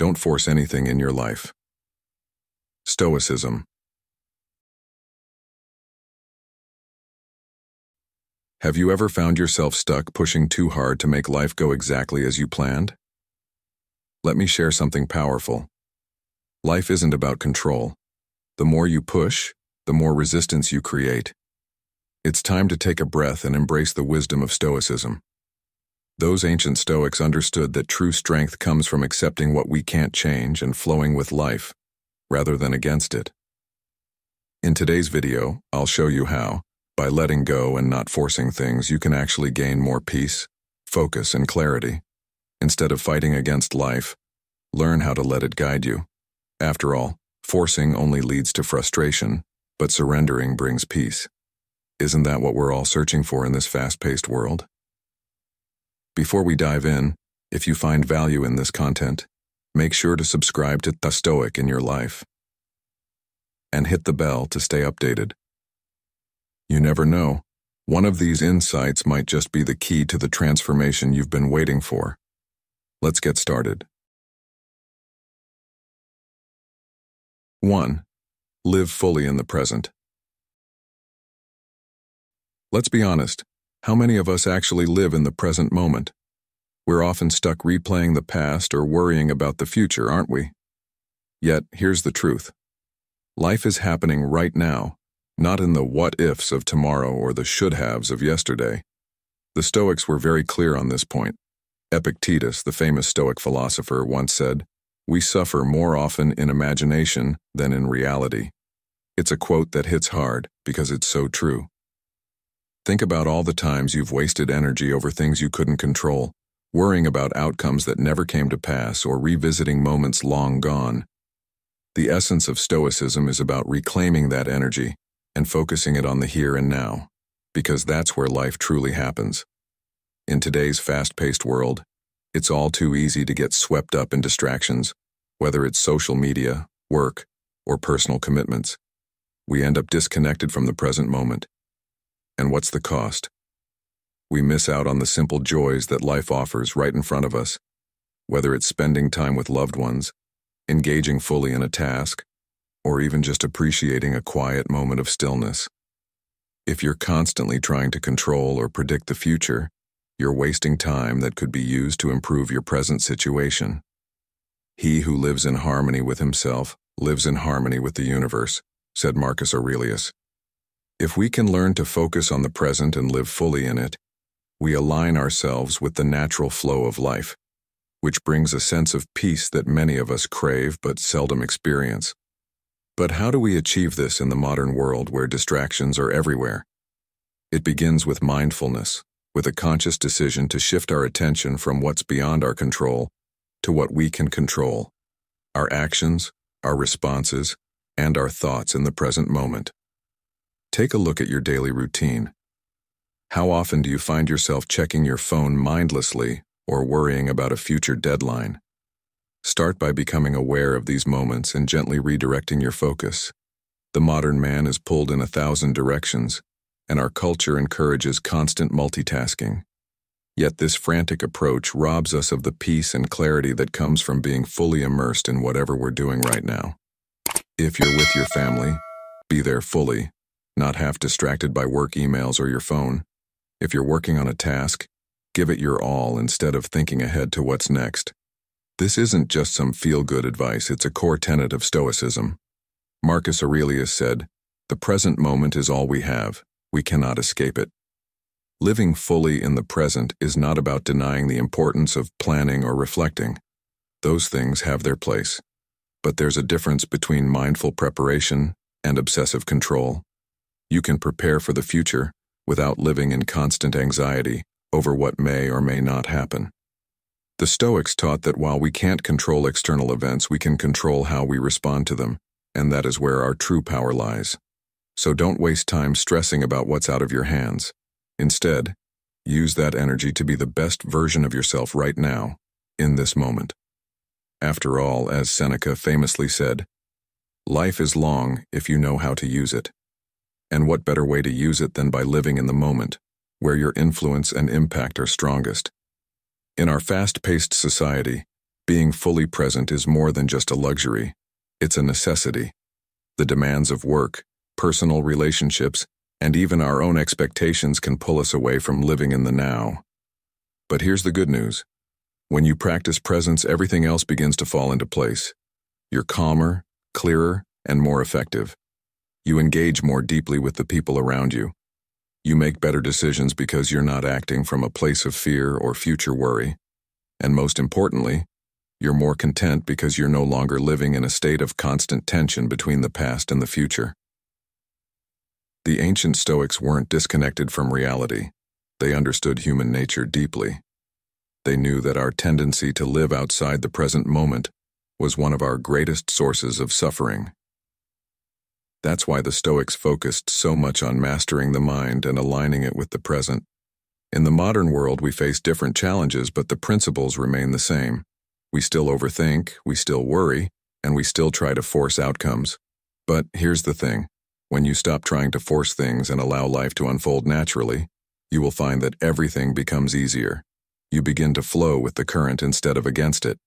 Don't force anything in your life. Stoicism. Have you ever found yourself stuck pushing too hard to make life go exactly as you planned? Let me share something powerful. Life isn't about control. The more you push, the more resistance you create. It's time to take a breath and embrace the wisdom of Stoicism. Those ancient Stoics understood that true strength comes from accepting what we can't change and flowing with life, rather than against it. In today's video, I'll show you how, by letting go and not forcing things, you can actually gain more peace, focus, and clarity. Instead of fighting against life, learn how to let it guide you. After all, forcing only leads to frustration, but surrendering brings peace. Isn't that what we're all searching for in this fast-paced world? Before we dive in, if you find value in this content, make sure to subscribe to The Stoic in your life and hit the bell to stay updated. You never know, one of these insights might just be the key to the transformation you've been waiting for. Let's get started. 1. Live fully in the present. Let's be honest. How many of us actually live in the present moment? We're often stuck replaying the past or worrying about the future, aren't we? Yet, here's the truth. Life is happening right now, not in the what-ifs of tomorrow or the should-haves of yesterday. The Stoics were very clear on this point. Epictetus, the famous Stoic philosopher, once said, "We suffer more often in imagination than in reality." It's a quote that hits hard because it's so true. Think about all the times you've wasted energy over things you couldn't control, worrying about outcomes that never came to pass or revisiting moments long gone. The essence of Stoicism is about reclaiming that energy and focusing it on the here and now, because that's where life truly happens. In today's fast-paced world, it's all too easy to get swept up in distractions, whether it's social media, work, or personal commitments. We end up disconnected from the present moment. And what's the cost? We miss out on the simple joys that life offers right in front of us, whether it's spending time with loved ones, engaging fully in a task, or even just appreciating a quiet moment of stillness. If you're constantly trying to control or predict the future, you're wasting time that could be used to improve your present situation. He who lives in harmony with himself lives in harmony with the universe, said Marcus Aurelius. If we can learn to focus on the present and live fully in it, we align ourselves with the natural flow of life, which brings a sense of peace that many of us crave but seldom experience. But how do we achieve this in the modern world where distractions are everywhere? It begins with mindfulness, with a conscious decision to shift our attention from what's beyond our control to what we can control, our actions, our responses, and our thoughts in the present moment. Take a look at your daily routine. How often do you find yourself checking your phone mindlessly or worrying about a future deadline? Start by becoming aware of these moments and gently redirecting your focus. The modern man is pulled in 1,000 directions, and our culture encourages constant multitasking. Yet this frantic approach robs us of the peace and clarity that comes from being fully immersed in whatever we're doing right now. If you're with your family, be there fully, not half distracted by work emails or your phone. If you're working on a task, give it your all instead of thinking ahead to what's next. This isn't just some feel-good advice, it's a core tenet of Stoicism. Marcus Aurelius said, "The present moment is all we have. We cannot escape it." Living fully in the present is not about denying the importance of planning or reflecting. Those things have their place. But there's a difference between mindful preparation and obsessive control. You can prepare for the future without living in constant anxiety over what may or may not happen. The Stoics taught that while we can't control external events, we can control how we respond to them, and that is where our true power lies. So don't waste time stressing about what's out of your hands. Instead, use that energy to be the best version of yourself right now, in this moment. After all, as Seneca famously said, "Life is long if you know how to use it." And what better way to use it than by living in the moment, where your influence and impact are strongest? In our fast-paced society, Being fully present is more than just a luxury. It's a necessity. The demands of work, personal relationships, and even our own expectations can pull us away from living in the now. But here's the good news. When you practice presence, everything else begins to fall into place. You're calmer, clearer, and more effective. You engage more deeply with the people around you. You make better decisions because you're not acting from a place of fear or future worry. And most importantly, you're more content because you're no longer living in a state of constant tension between the past and the future. The ancient Stoics weren't disconnected from reality. They understood human nature deeply. They knew that our tendency to live outside the present moment was one of our greatest sources of suffering. That's why the Stoics focused so much on mastering the mind and aligning it with the present. In the modern world, we face different challenges, but the principles remain the same. We still overthink, we still worry, and we still try to force outcomes. But here's the thing. When you stop trying to force things and allow life to unfold naturally, you will find that everything becomes easier. You begin to flow with the current instead of against it.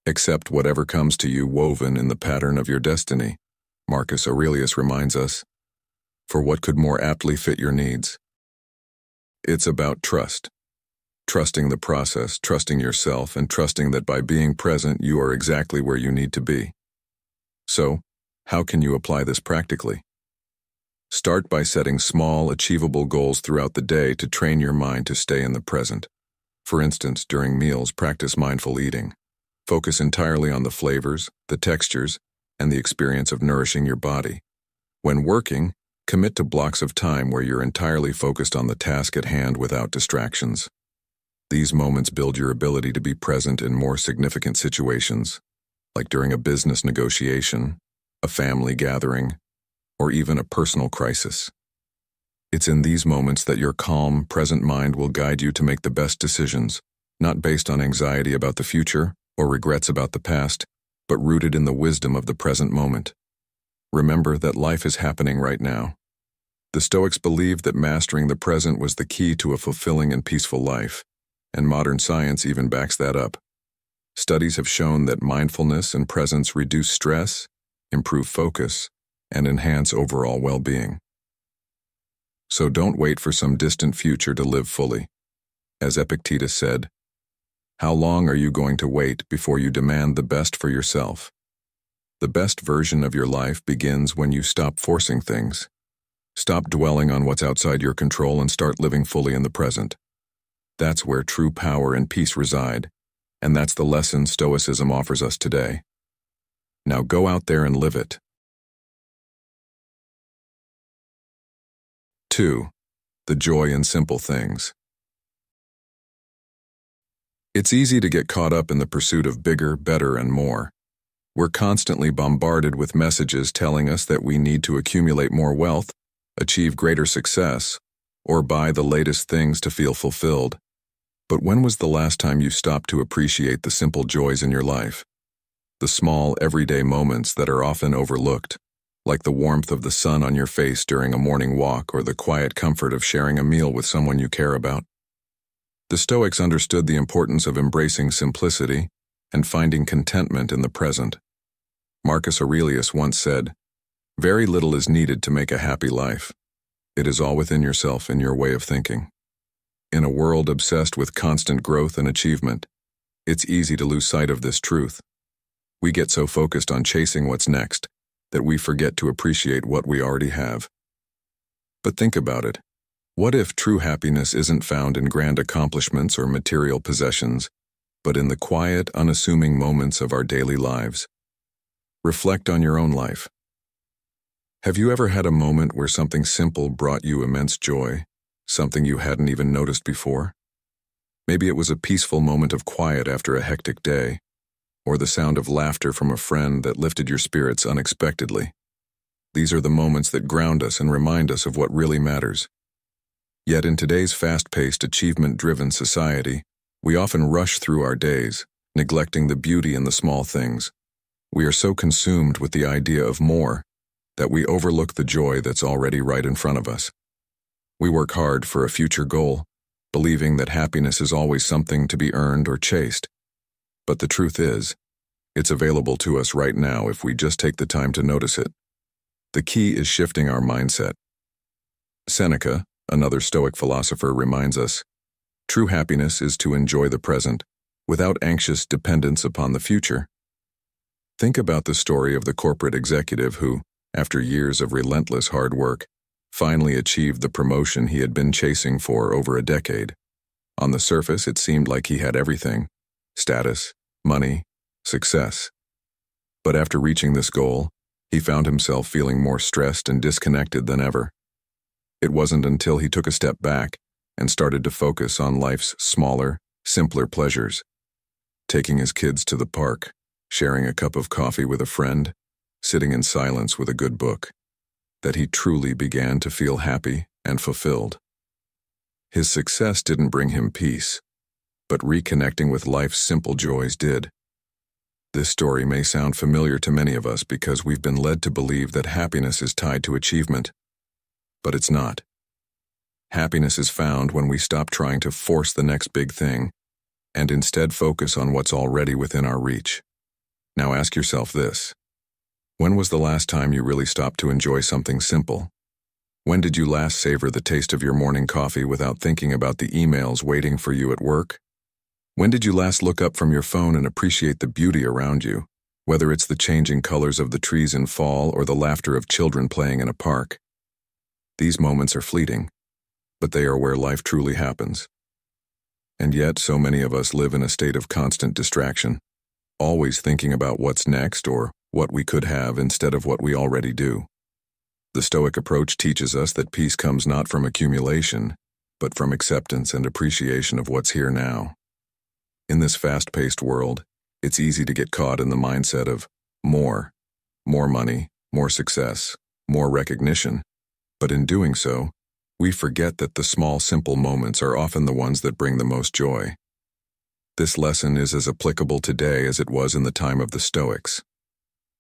Accept whatever comes to you woven in the pattern of your destiny. Marcus Aurelius reminds us, for what could more aptly fit your needs? It's about trust. Trusting the process, trusting yourself, and trusting that by being present, you are exactly where you need to be. So, how can you apply this practically? Start by setting small, achievable goals throughout the day to train your mind to stay in the present. For instance, during meals, practice mindful eating. Focus entirely on the flavors, the textures, and the experience of nourishing your body. When working, commit to blocks of time where you're entirely focused on the task at hand without distractions. These moments build your ability to be present in more significant situations, like during a business negotiation, a family gathering, or even a personal crisis. It's in these moments that your calm, present mind will guide you to make the best decisions, not based on anxiety about the future or regrets about the past, but rooted in the wisdom of the present moment. Remember that life is happening right now. The Stoics believed that mastering the present was the key to a fulfilling and peaceful life, and modern science even backs that up. Studies have shown that mindfulness and presence reduce stress, improve focus, and enhance overall well-being. So don't wait for some distant future to live fully. As Epictetus said, how long are you going to wait before you demand the best for yourself? The best version of your life begins when you stop forcing things. Stop dwelling on what's outside your control and start living fully in the present. That's where true power and peace reside, and that's the lesson Stoicism offers us today. Now go out there and live it. 2. The joy in simple things. It's easy to get caught up in the pursuit of bigger, better, and more. We're constantly bombarded with messages telling us that we need to accumulate more wealth, achieve greater success, or buy the latest things to feel fulfilled. But when was the last time you stopped to appreciate the simple joys in your life? The small, everyday moments that are often overlooked, like the warmth of the sun on your face during a morning walk or the quiet comfort of sharing a meal with someone you care about. The Stoics understood the importance of embracing simplicity and finding contentment in the present. Marcus Aurelius once said, "Very little is needed to make a happy life. It is all within yourself and your way of thinking." In a world obsessed with constant growth and achievement, it's easy to lose sight of this truth. We get so focused on chasing what's next that we forget to appreciate what we already have. But think about it. What if true happiness isn't found in grand accomplishments or material possessions, but in the quiet, unassuming moments of our daily lives? Reflect on your own life. Have you ever had a moment where something simple brought you immense joy, something you hadn't even noticed before? Maybe it was a peaceful moment of quiet after a hectic day, or the sound of laughter from a friend that lifted your spirits unexpectedly. These are the moments that ground us and remind us of what really matters. Yet in today's fast-paced, achievement-driven society, we often rush through our days, neglecting the beauty in the small things. We are so consumed with the idea of more that we overlook the joy that's already right in front of us. We work hard for a future goal, believing that happiness is always something to be earned or chased. But the truth is, it's available to us right now if we just take the time to notice it. The key is shifting our mindset. Seneca, another Stoic philosopher, reminds us, true happiness is to enjoy the present, without anxious dependence upon the future. Think about the story of the corporate executive who, after years of relentless hard work, finally achieved the promotion he had been chasing for over a decade. On the surface, it seemed like he had everything: status, money, success. But after reaching this goal, he found himself feeling more stressed and disconnected than ever. It wasn't until he took a step back and started to focus on life's smaller, simpler pleasures, taking his kids to the park, sharing a cup of coffee with a friend, sitting in silence with a good book, that he truly began to feel happy and fulfilled. His success didn't bring him peace, but reconnecting with life's simple joys did. This story may sound familiar to many of us because we've been led to believe that happiness is tied to achievement, but it's not. Happiness is found when we stop trying to force the next big thing and instead focus on what's already within our reach. Now ask yourself this: when was the last time you really stopped to enjoy something simple? When did you last savor the taste of your morning coffee without thinking about the emails waiting for you at work? When did you last look up from your phone and appreciate the beauty around you, whether it's the changing colors of the trees in fall or the laughter of children playing in a park? These moments are fleeting, but they are where life truly happens. And yet, so many of us live in a state of constant distraction, always thinking about what's next or what we could have instead of what we already do. The Stoic approach teaches us that peace comes not from accumulation, but from acceptance and appreciation of what's here now. In this fast-paced world, it's easy to get caught in the mindset of more money, more success, more recognition. But in doing so, we forget that the small, simple moments are often the ones that bring the most joy. This lesson is as applicable today as it was in the time of the Stoics.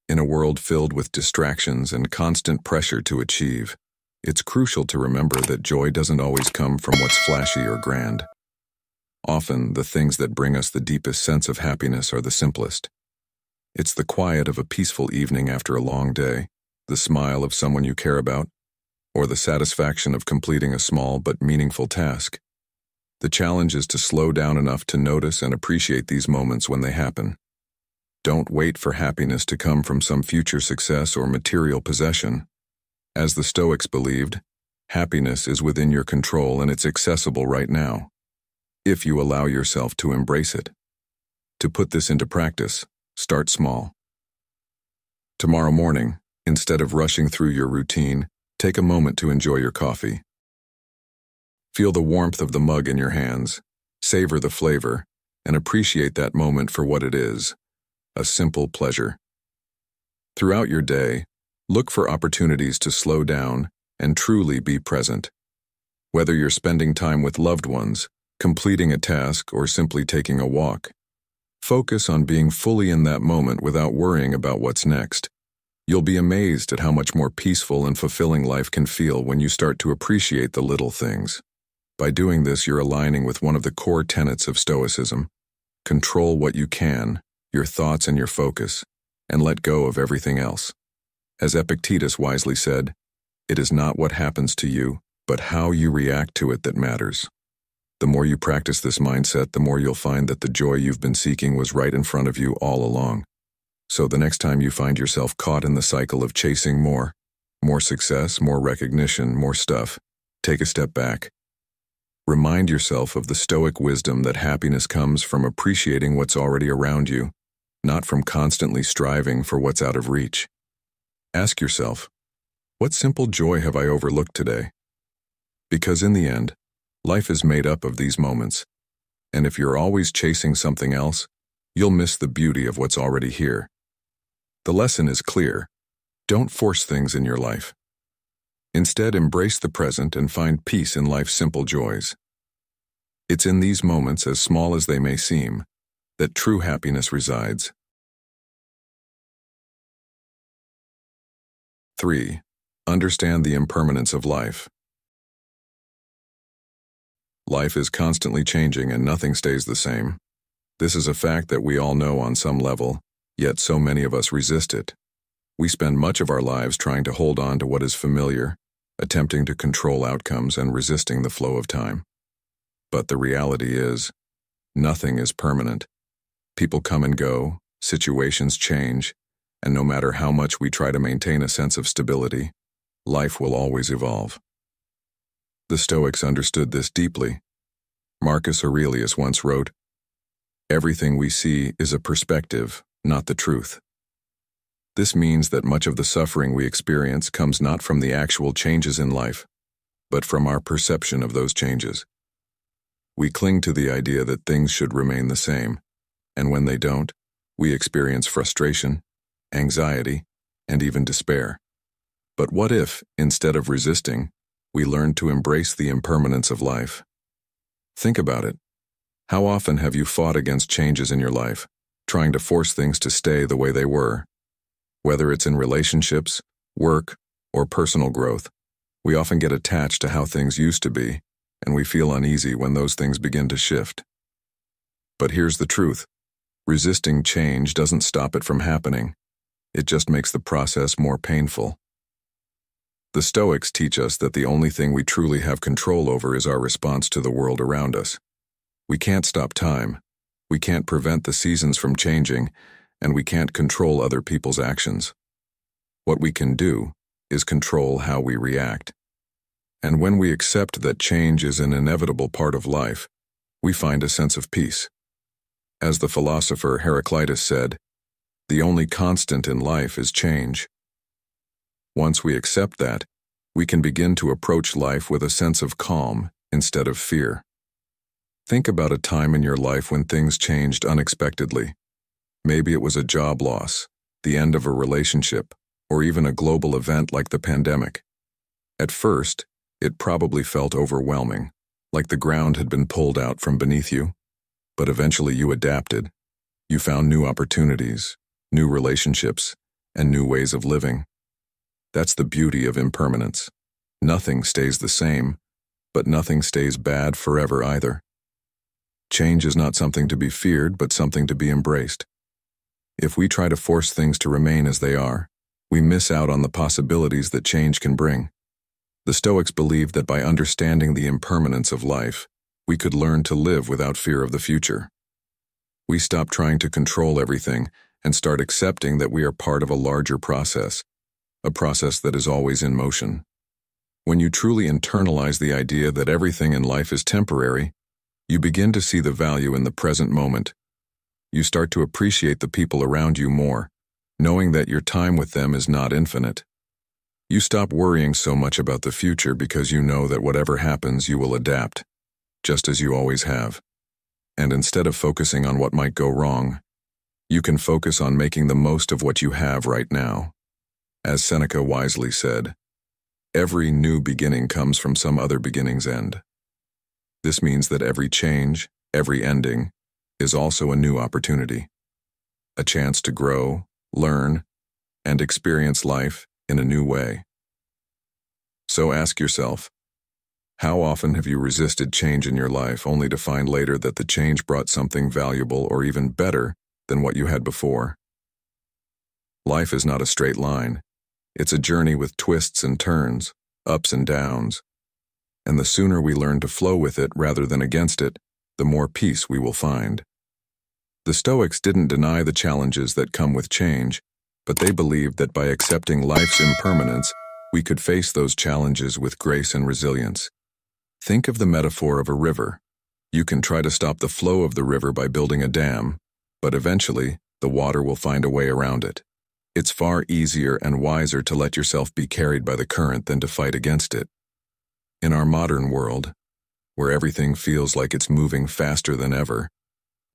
In a world filled with distractions and constant pressure to achieve, it's crucial to remember that joy doesn't always come from what's flashy or grand. Often, the things that bring us the deepest sense of happiness are the simplest. It's the quiet of a peaceful evening after a long day, the smile of someone you care about, or the satisfaction of completing a small but meaningful task. The challenge is to slow down enough to notice and appreciate these moments when they happen. Don't wait for happiness to come from some future success or material possession. As the Stoics believed, happiness is within your control and it's accessible right now, if you allow yourself to embrace it. To put this into practice, start small. Tomorrow morning, instead of rushing through your routine, take a moment to enjoy your coffee. Feel the warmth of the mug in your hands, savor the flavor, and appreciate that moment for what it is: a simple pleasure. Throughout your day, look for opportunities to slow down and truly be present. Whether you're spending time with loved ones, completing a task, or simply taking a walk, focus on being fully in that moment without worrying about what's next. You'll be amazed at how much more peaceful and fulfilling life can feel when you start to appreciate the little things. By doing this, you're aligning with one of the core tenets of Stoicism: control what you can, your thoughts and your focus, and let go of everything else. As Epictetus wisely said, it is not what happens to you, but how you react to it that matters. The more you practice this mindset, the more you'll find that the joy you've been seeking was right in front of you all along. So the next time you find yourself caught in the cycle of chasing more success, more recognition, more stuff, take a step back. Remind yourself of the Stoic wisdom that happiness comes from appreciating what's already around you, not from constantly striving for what's out of reach. Ask yourself, what simple joy have I overlooked today? Because in the end, life is made up of these moments, and if you're always chasing something else, you'll miss the beauty of what's already here. The lesson is clear: don't force things in your life. Instead, embrace the present and find peace in life's simple joys. It's in these moments, as small as they may seem, that true happiness resides. 3. Understand the impermanence of life. Life is constantly changing and nothing stays the same. This is a fact that we all know on some level, yet so many of us resist it. We spend much of our lives trying to hold on to what is familiar, attempting to control outcomes and resisting the flow of time. But the reality is, nothing is permanent. People come and go, situations change, and no matter how much we try to maintain a sense of stability, life will always evolve. The Stoics understood this deeply. Marcus Aurelius once wrote, "Everything we see is a perspective, not the truth." This means that much of the suffering we experience comes not from the actual changes in life, but from our perception of those changes. We cling to the idea that things should remain the same, and when they don't, we experience frustration, anxiety, and even despair. But what if, instead of resisting, we learned to embrace the impermanence of life? Think about it. How often have you fought against changes in your life, trying to force things to stay the way they were? Whether it's in relationships, work, or personal growth, we often get attached to how things used to be, and we feel uneasy when those things begin to shift. But here's the truth. Resisting change doesn't stop it from happening. It just makes the process more painful. The Stoics teach us that the only thing we truly have control over is our response to the world around us. We can't stop time. We can't prevent the seasons from changing, and we can't control other people's actions. What we can do is control how we react. And when we accept that change is an inevitable part of life, we find a sense of peace. As the philosopher Heraclitus said, "The only constant in life is change." Once we accept that, we can begin to approach life with a sense of calm instead of fear. Think about a time in your life when things changed unexpectedly. Maybe it was a job loss, the end of a relationship, or even a global event like the pandemic. At first, it probably felt overwhelming, like the ground had been pulled out from beneath you. But eventually you adapted. You found new opportunities, new relationships, and new ways of living. That's the beauty of impermanence. Nothing stays the same, but nothing stays bad forever either. Change is not something to be feared, but something to be embraced. If we try to force things to remain as they are, we miss out on the possibilities that change can bring. The Stoics believed that by understanding the impermanence of life, we could learn to live without fear of the future. We stop trying to control everything and start accepting that we are part of a larger process, a process that is always in motion. When you truly internalize the idea that everything in life is temporary, you begin to see the value in the present moment. You start to appreciate the people around you more, knowing that your time with them is not infinite. You stop worrying so much about the future because you know that whatever happens, you will adapt, just as you always have. And instead of focusing on what might go wrong, you can focus on making the most of what you have right now. As Seneca wisely said, "Every new beginning comes from some other beginning's end." This means that every change, every ending, is also a new opportunity, a chance to grow, learn, and experience life in a new way. So ask yourself, how often have you resisted change in your life only to find later that the change brought something valuable or even better than what you had before? Life is not a straight line. It's a journey with twists and turns, ups and downs. And the sooner we learn to flow with it rather than against it, the more peace we will find. The Stoics didn't deny the challenges that come with change, but they believed that by accepting life's impermanence, we could face those challenges with grace and resilience. Think of the metaphor of a river. You can try to stop the flow of the river by building a dam, but eventually, the water will find a way around it. It's far easier and wiser to let yourself be carried by the current than to fight against it. In our modern world, where everything feels like it's moving faster than ever,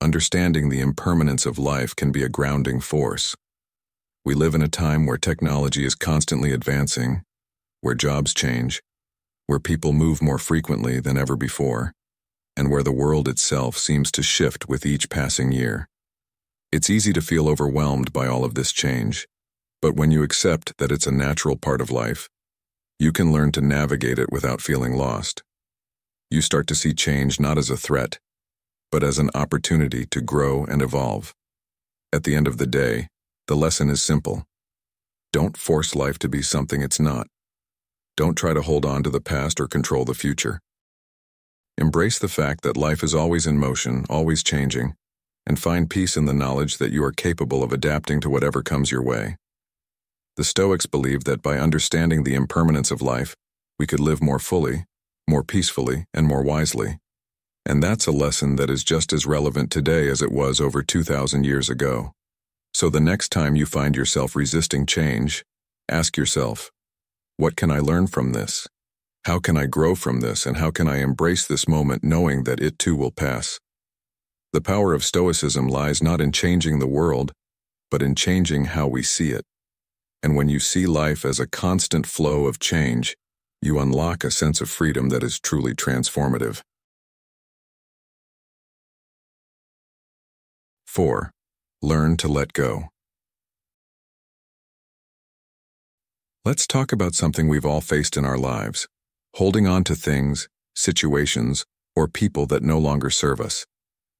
understanding the impermanence of life can be a grounding force. We live in a time where technology is constantly advancing, where jobs change, where people move more frequently than ever before, and where the world itself seems to shift with each passing year. It's easy to feel overwhelmed by all of this change, but when you accept that it's a natural part of life, you can learn to navigate it without feeling lost. You start to see change not as a threat, but as an opportunity to grow and evolve. At the end of the day, the lesson is simple. Don't force life to be something it's not. Don't try to hold on to the past or control the future. Embrace the fact that life is always in motion, always changing, and find peace in the knowledge that you are capable of adapting to whatever comes your way. The Stoics believed that by understanding the impermanence of life, we could live more fully, more peacefully, and more wisely. And that's a lesson that is just as relevant today as it was over 2,000 years ago. So the next time you find yourself resisting change, ask yourself, what can I learn from this? How can I grow from this, and how can I embrace this moment knowing that it too will pass? The power of Stoicism lies not in changing the world, but in changing how we see it. And when you see life as a constant flow of change, you unlock a sense of freedom that is truly transformative. 4. Learn to let go. Let's talk about something we've all faced in our lives: holding on to things, situations, or people that no longer serve us.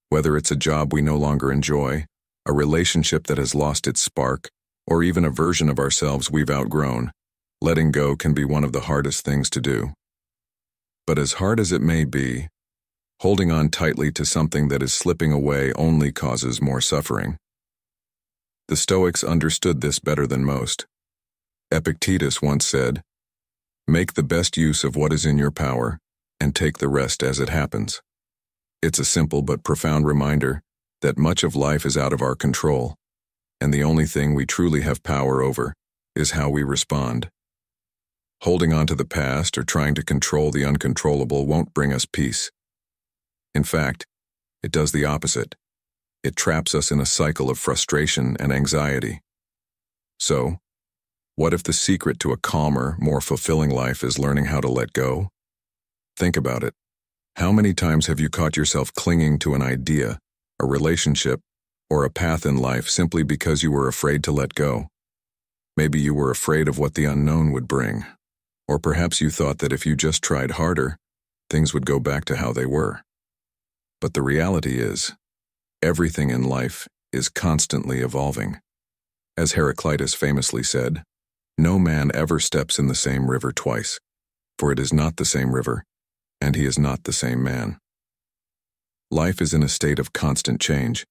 Whether it's a job we no longer enjoy, a relationship that has lost its spark, or even a version of ourselves we've outgrown, letting go can be one of the hardest things to do. But as hard as it may be, holding on tightly to something that is slipping away only causes more suffering. The Stoics understood this better than most. Epictetus once said, "Make the best use of what is in your power, and take the rest as it happens." It's a simple but profound reminder that much of life is out of our control, and the only thing we truly have power over is how we respond. Holding on to the past or trying to control the uncontrollable won't bring us peace. In fact, it does the opposite. It traps us in a cycle of frustration and anxiety. So, what if the secret to a calmer, more fulfilling life is learning how to let go? Think about it. How many times have you caught yourself clinging to an idea, a relationship, or a path in life simply because you were afraid to let go? Maybe you were afraid of what the unknown would bring, or perhaps you thought that if you just tried harder, things would go back to how they were. But the reality is, everything in life is constantly evolving. As Heraclitus famously said, "No man ever steps in the same river twice, for it is not the same river, and he is not the same man." Life is in a state of constant change,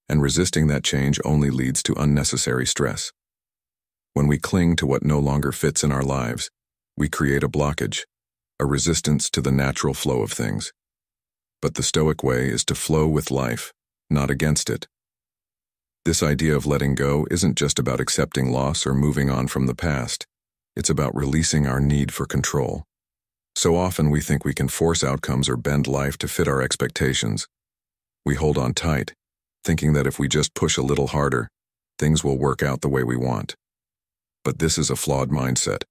and resisting that change only leads to unnecessary stress. When we cling to what no longer fits in our lives, we create a blockage, a resistance to the natural flow of things. But the Stoic way is to flow with life, not against it. This idea of letting go isn't just about accepting loss or moving on from the past. It's about releasing our need for control. So often we think we can force outcomes or bend life to fit our expectations. We hold on tight, thinking that if we just push a little harder, things will work out the way we want. But this is a flawed mindset.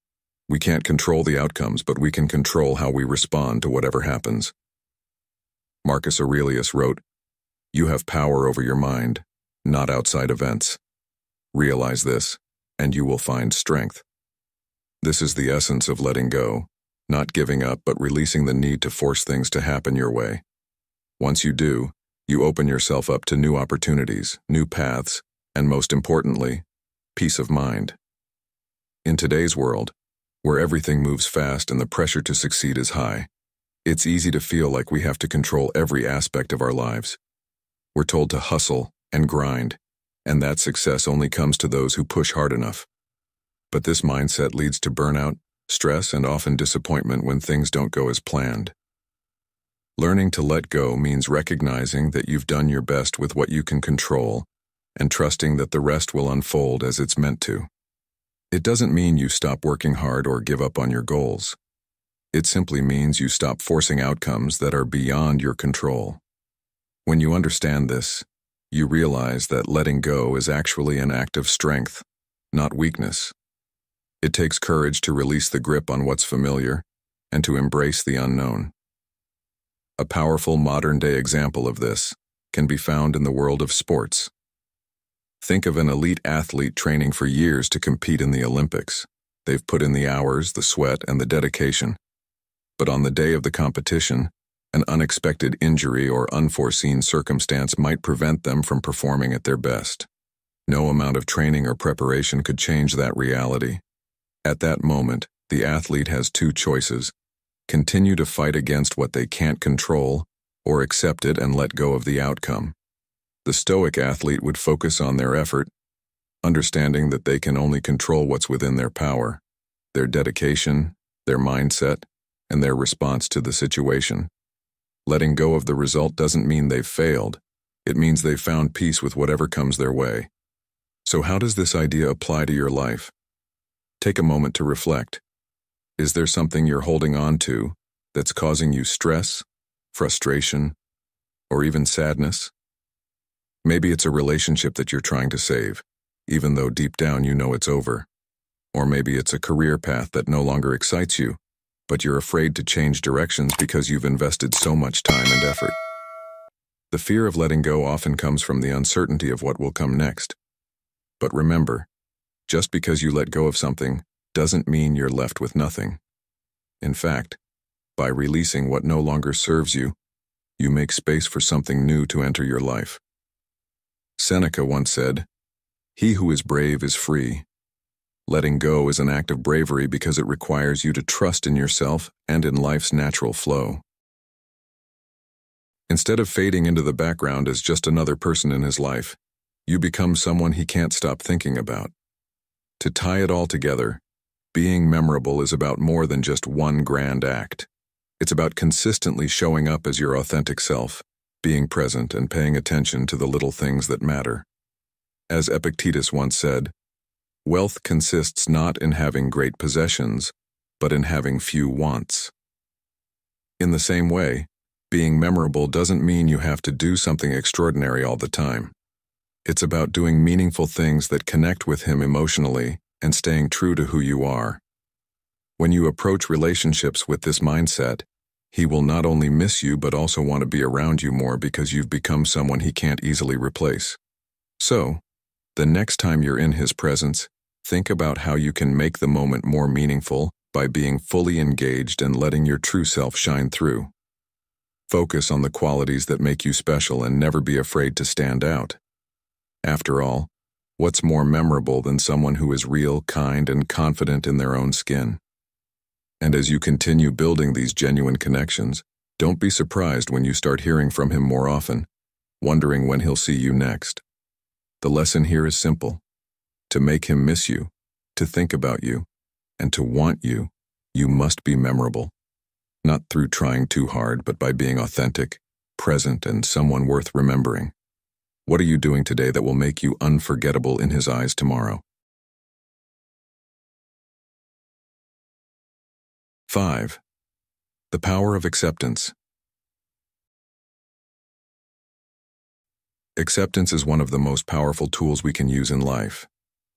We can't control the outcomes, but we can control how we respond to whatever happens. Marcus Aurelius wrote, "You have power over your mind, not outside events. Realize this, and you will find strength." This is the essence of letting go, not giving up but releasing the need to force things to happen your way. Once you do, you open yourself up to new opportunities, new paths, and most importantly, peace of mind. In today's world, where everything moves fast and the pressure to succeed is high, it's easy to feel like we have to control every aspect of our lives. We're told to hustle and grind, and that success only comes to those who push hard enough. But this mindset leads to burnout, stress, and often disappointment when things don't go as planned. Learning to let go means recognizing that you've done your best with what you can control and trusting that the rest will unfold as it's meant to. It doesn't mean you stop working hard or give up on your goals. It simply means you stop forcing outcomes that are beyond your control. When you understand this, you realize that letting go is actually an act of strength, not weakness. It takes courage to release the grip on what's familiar and to embrace the unknown. A powerful modern-day example of this can be found in the world of sports. Think of an elite athlete training for years to compete in the Olympics. They've put in the hours, the sweat, and the dedication. But on the day of the competition, An unexpected injury or unforeseen circumstance might prevent them from performing at their best. No amount of training or preparation could change that reality. At that moment, the athlete has two choices: continue to fight against what they can't control, or accept it and let go of the outcome. The Stoic athlete would focus on their effort, understanding that they can only control what's within their power, their dedication, their mindset, and their response to the situation. Letting go of the result doesn't mean they've failed. It means they've found peace with whatever comes their way. So how does this idea apply to your life? Take a moment to reflect. Is there something you're holding on to that's causing you stress, frustration, or even sadness? Maybe it's a relationship that you're trying to save, even though deep down you know it's over. Or maybe it's a career path that no longer excites you, but you're afraid to change directions because you've invested so much time and effort. The fear of letting go often comes from the uncertainty of what will come next. But remember, just because you let go of something doesn't mean you're left with nothing. In fact, by releasing what no longer serves you, you make space for something new to enter your life. Seneca once said, "He who is brave is free." Letting go is an act of bravery because it requires you to trust in yourself and in life's natural flow. Instead of fading into the background as just another person in his life, you become someone he can't stop thinking about. To tie it all together, being memorable is about more than just one grand act. It's about consistently showing up as your authentic self, being present and paying attention to the little things that matter. As Epictetus once said, "Wealth consists not in having great possessions, but in having few wants." In the same way, being memorable doesn't mean you have to do something extraordinary all the time. It's about doing meaningful things that connect with him emotionally and staying true to who you are. When you approach relationships with this mindset, he will not only miss you but also want to be around you more because you've become someone he can't easily replace. So, the next time you're in his presence, think about how you can make the moment more meaningful by being fully engaged and letting your true self shine through. Focus on the qualities that make you special and never be afraid to stand out. After all, what's more memorable than someone who is real, kind, and confident in their own skin? And as you continue building these genuine connections, don't be surprised when you start hearing from him more often, wondering when he'll see you next. The lesson here is simple. To make him miss you, to think about you, and to want you, you must be memorable. Not through trying too hard, but by being authentic, present, and someone worth remembering. What are you doing today that will make you unforgettable in his eyes tomorrow? 5. The power of acceptance. Acceptance is one of the most powerful tools we can use in life,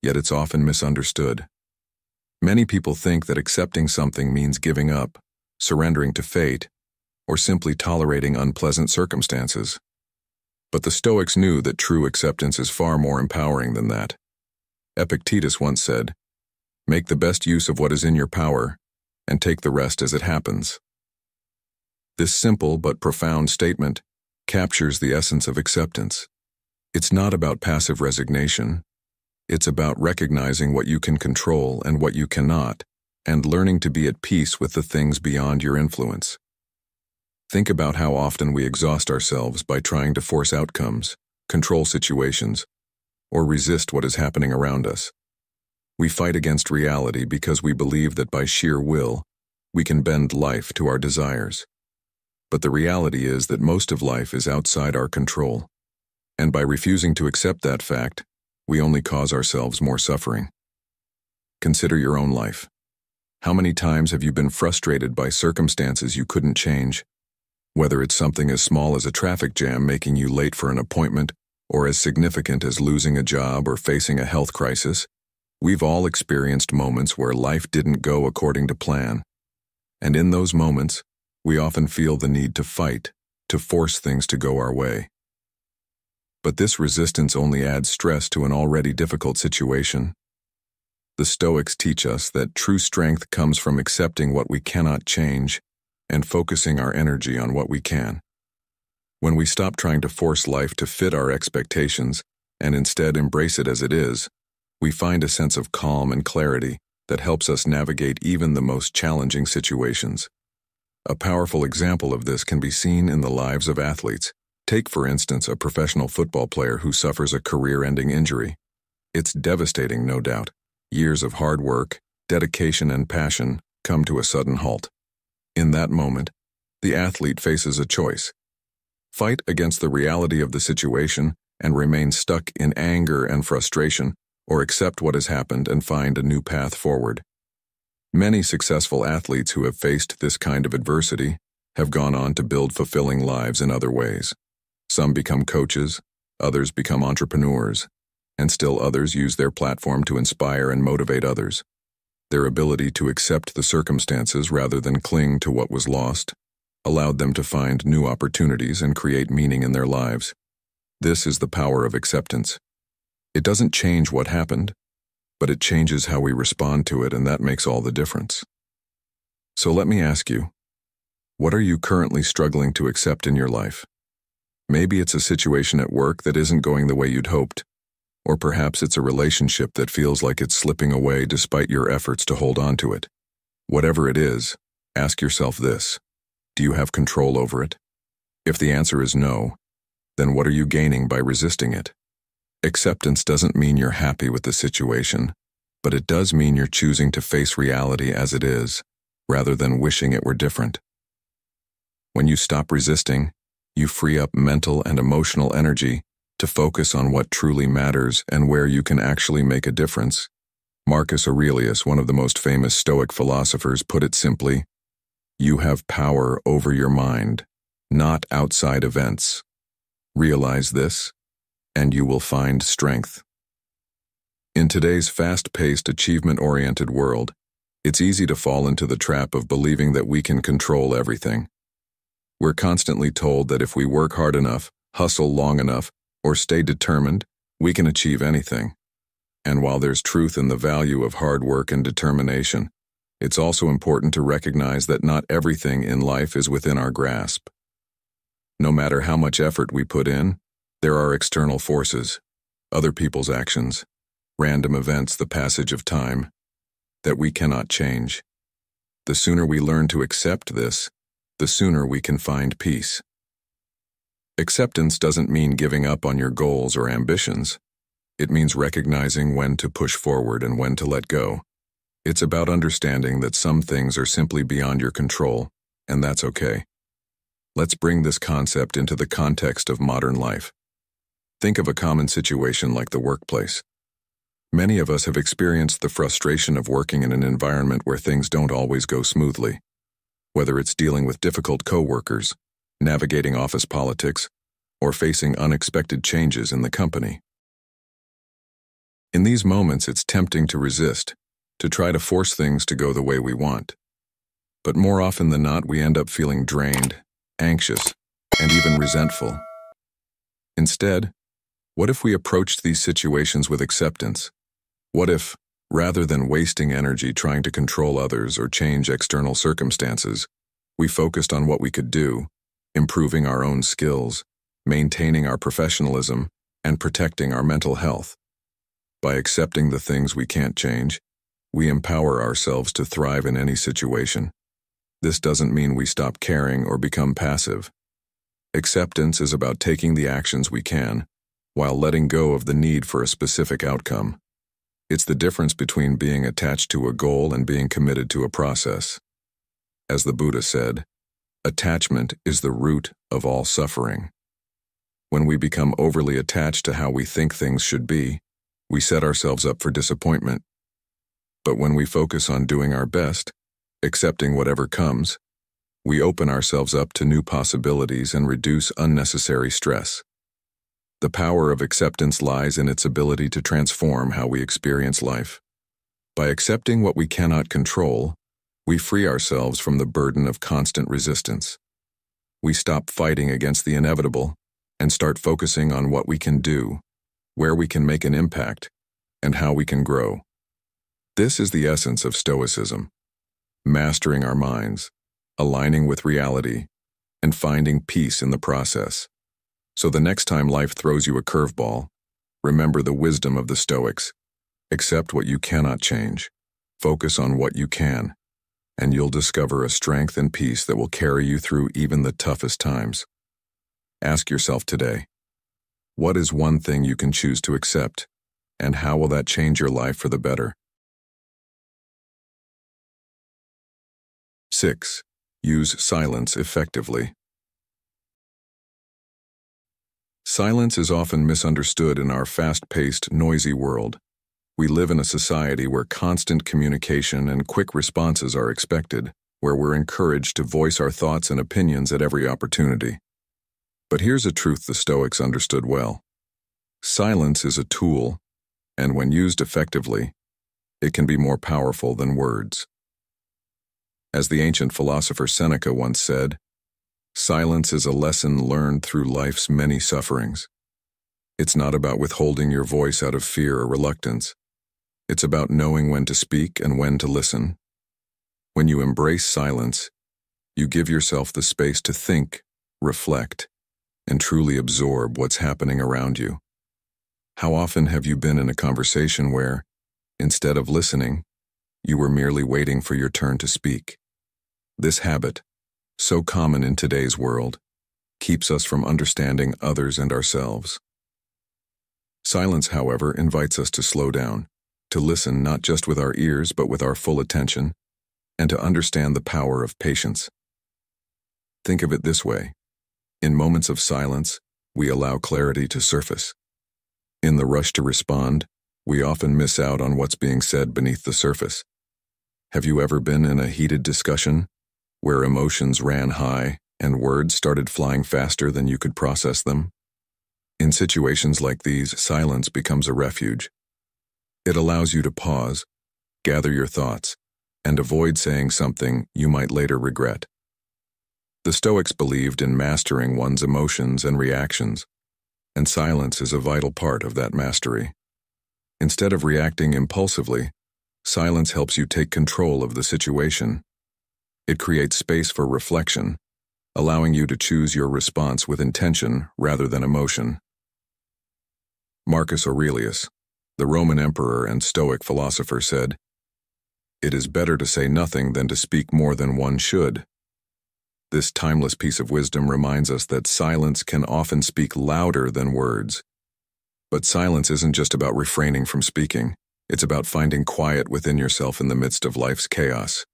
yet it's often misunderstood. Many people think that accepting something means giving up, surrendering to fate, or simply tolerating unpleasant circumstances. But the Stoics knew that true acceptance is far more empowering than that. Epictetus once said, "Make the best use of what is in your power, and take the rest as it happens." This simple but profound statement captures the essence of acceptance. It's not about passive resignation. It's about recognizing what you can control and what you cannot, and learning to be at peace with the things beyond your influence. Think about how often we exhaust ourselves by trying to force outcomes, control situations, or resist what is happening around us. We fight against reality because we believe that by sheer will, we can bend life to our desires. But the reality is that most of life is outside our control. And by refusing to accept that fact, we only cause ourselves more suffering. Consider your own life. How many times have you been frustrated by circumstances you couldn't change? Whether it's something as small as a traffic jam making you late for an appointment, or as significant as losing a job or facing a health crisis, we've all experienced moments where life didn't go according to plan. And in those moments, we often feel the need to fight, to force things to go our way. But this resistance only adds stress to an already difficult situation. The Stoics teach us that true strength comes from accepting what we cannot change, and focusing our energy on what we can. When we stop trying to force life to fit our expectations and instead embrace it as it is, we find a sense of calm and clarity that helps us navigate even the most challenging situations. A powerful example of this can be seen in the lives of athletes. Take, for instance, a professional football player who suffers a career-ending injury. It's devastating, no doubt. Years of hard work, dedication, and passion come to a sudden halt. In that moment, the athlete faces a choice: fight against the reality of the situation and remain stuck in anger and frustration, or accept what has happened and find a new path forward. Many successful athletes who have faced this kind of adversity have gone on to build fulfilling lives in other ways. Some become coaches, others become entrepreneurs, and still others use their platform to inspire and motivate others. Their ability to accept the circumstances rather than cling to what was lost allowed them to find new opportunities and create meaning in their lives. This is the power of acceptance. It doesn't change what happened, but it changes how we respond to it, and that makes all the difference. So let me ask you, what are you currently struggling to accept in your life? Maybe it's a situation at work that isn't going the way you'd hoped, or perhaps it's a relationship that feels like it's slipping away despite your efforts to hold on to it. Whatever it is, ask yourself this: do you have control over it? If the answer is no, then what are you gaining by resisting it? Acceptance doesn't mean you're happy with the situation, but it does mean you're choosing to face reality as it is, rather than wishing it were different. When you stop resisting, you free up mental and emotional energy to focus on what truly matters and where you can actually make a difference. Marcus Aurelius, one of the most famous Stoic philosophers, put it simply: you have power over your mind, not outside events. Realize this, and you will find strength. In today's fast-paced, achievement-oriented world, it's easy to fall into the trap of believing that we can control everything. We're constantly told that if we work hard enough, hustle long enough, or stay determined, we can achieve anything. And while there's truth in the value of hard work and determination, it's also important to recognize that not everything in life is within our grasp. No matter how much effort we put in, there are external forces, other people's actions, random events, the passage of time, that we cannot change. The sooner we learn to accept this, the sooner we can find peace. Acceptance doesn't mean giving up on your goals or ambitions. It means recognizing when to push forward and when to let go. It's about understanding that some things are simply beyond your control, and that's okay. Let's bring this concept into the context of modern life. Think of a common situation like the workplace. Many of us have experienced the frustration of working in an environment where things don't always go smoothly. Whether it's dealing with difficult coworkers, navigating office politics, or facing unexpected changes in the company. In these moments, it's tempting to resist, to try to force things to go the way we want. But more often than not, we end up feeling drained, anxious, and even resentful. Instead, what if we approached these situations with acceptance? What if, rather than wasting energy trying to control others or change external circumstances, we focused on what we could do, improving our own skills, maintaining our professionalism, and protecting our mental health? By accepting the things we can't change, we empower ourselves to thrive in any situation. This doesn't mean we stop caring or become passive. Acceptance is about taking the actions we can, while letting go of the need for a specific outcome. It's the difference between being attached to a goal and being committed to a process. As the Buddha said, attachment is the root of all suffering. When we become overly attached to how we think things should be, we set ourselves up for disappointment. But when we focus on doing our best, accepting whatever comes, we open ourselves up to new possibilities and reduce unnecessary stress. The power of acceptance lies in its ability to transform how we experience life. By accepting what we cannot control, we free ourselves from the burden of constant resistance. We stop fighting against the inevitable and start focusing on what we can do, where we can make an impact, and how we can grow. This is the essence of Stoicism: mastering our minds, aligning with reality, and finding peace in the process. So the next time life throws you a curveball, remember the wisdom of the Stoics. Accept what you cannot change. Focus on what you can, and you'll discover a strength and peace that will carry you through even the toughest times. Ask yourself today, what is one thing you can choose to accept, and how will that change your life for the better? 6. Use silence effectively. Silence is often misunderstood in our fast-paced, noisy world. We live in a society where constant communication and quick responses are expected, where we're encouraged to voice our thoughts and opinions at every opportunity. But here's a truth the Stoics understood well. Silence is a tool, and when used effectively, it can be more powerful than words. As the ancient philosopher Seneca once said, silence is a lesson learned through life's many sufferings. It's not about withholding your voice out of fear or reluctance. It's about knowing when to speak and when to listen. When you embrace silence, you give yourself the space to think, reflect, and truly absorb what's happening around you. How often have you been in a conversation where, instead of listening, you were merely waiting for your turn to speak? This habit, so common in today's world, keeps us from understanding others and ourselves. Silence, however, invites us to slow down, to listen not just with our ears but with our full attention, and to understand the power of patience. Think of it this way. In moments of silence, we allow clarity to surface. In the rush to respond, we often miss out on what's being said beneath the surface. Have you ever been in a heated discussion where emotions ran high and words started flying faster than you could process them? In situations like these, silence becomes a refuge. It allows you to pause, gather your thoughts, and avoid saying something you might later regret. The Stoics believed in mastering one's emotions and reactions, and silence is a vital part of that mastery. Instead of reacting impulsively, silence helps you take control of the situation. It creates space for reflection, allowing you to choose your response with intention rather than emotion. Marcus Aurelius, the Roman emperor and Stoic philosopher, said, "It is better to say nothing than to speak more than one should." This timeless piece of wisdom reminds us that silence can often speak louder than words. But silence isn't just about refraining from speaking. It's about finding quiet within yourself in the midst of life's chaos.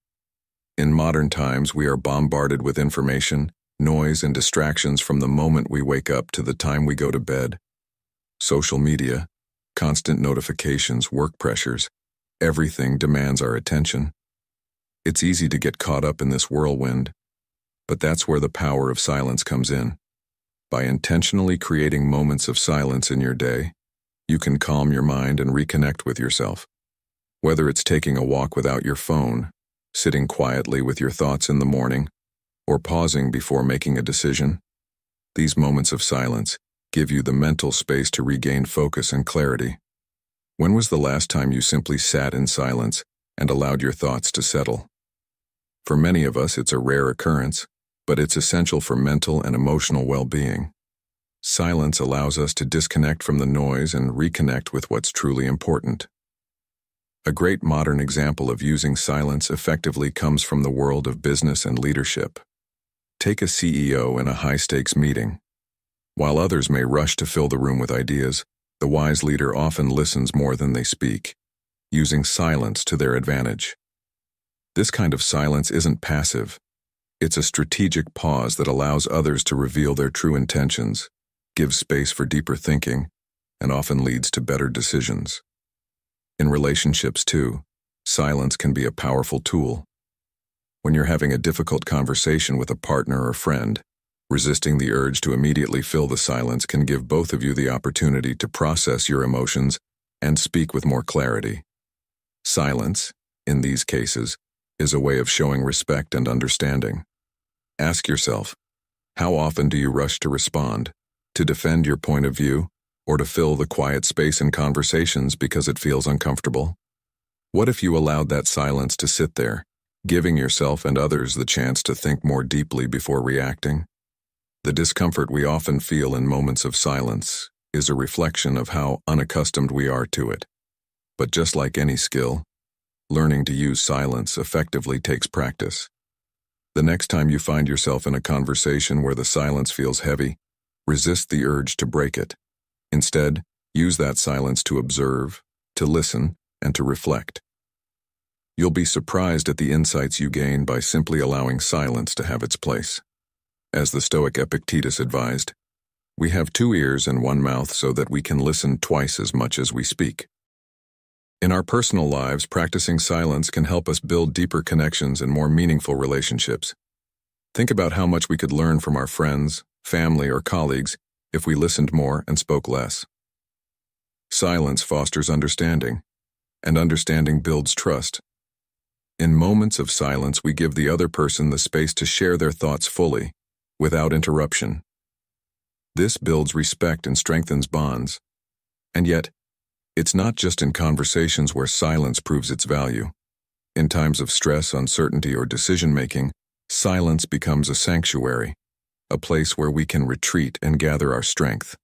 In modern times, we are bombarded with information, noise, and distractions from the moment we wake up to the time we go to bed. Social media, constant notifications, work pressures, everything demands our attention. It's easy to get caught up in this whirlwind, but that's where the power of silence comes in. By intentionally creating moments of silence in your day, you can calm your mind and reconnect with yourself. Whether it's taking a walk without your phone, sitting quietly with your thoughts in the morning, or pausing before making a decision, these moments of silence give you the mental space to regain focus and clarity. When was the last time you simply sat in silence and allowed your thoughts to settle? For many of us, it's a rare occurrence, but it's essential for mental and emotional well-being. Silence allows us to disconnect from the noise and reconnect with what's truly important. A great modern example of using silence effectively comes from the world of business and leadership. Take a CEO in a high-stakes meeting. While others may rush to fill the room with ideas, the wise leader often listens more than they speak, using silence to their advantage. This kind of silence isn't passive. It's a strategic pause that allows others to reveal their true intentions, gives space for deeper thinking, and often leads to better decisions. In relationships, too, silence can be a powerful tool. When you're having a difficult conversation with a partner or friend, resisting the urge to immediately fill the silence can give both of you the opportunity to process your emotions and speak with more clarity. Silence, in these cases, is a way of showing respect and understanding. Ask yourself, how often do you rush to respond, to defend your point of view, or to fill the quiet space in conversations because it feels uncomfortable? What if you allowed that silence to sit there, giving yourself and others the chance to think more deeply before reacting. The discomfort we often feel in moments of silence is a reflection of how unaccustomed we are to it. But just like any skill, learning to use silence effectively takes practice. The next time you find yourself in a conversation where the silence feels heavy, resist the urge to break it. Instead, use that silence to observe, to listen, and to reflect. You'll be surprised at the insights you gain by simply allowing silence to have its place. As the Stoic Epictetus advised, we have 2 ears and 1 mouth so that we can listen twice as much as we speak. In our personal lives, practicing silence can help us build deeper connections and more meaningful relationships. Think about how much we could learn from our friends, family, or colleagues if we listened more and spoke less. Silence fosters understanding, and understanding builds trust. In moments of silence, we give the other person the space to share their thoughts fully, without interruption. This builds respect and strengthens bonds. And yet, it's not just in conversations where silence proves its value. In times of stress, uncertainty, or decision-making, silence becomes a sanctuary, a place where we can retreat and gather our strength.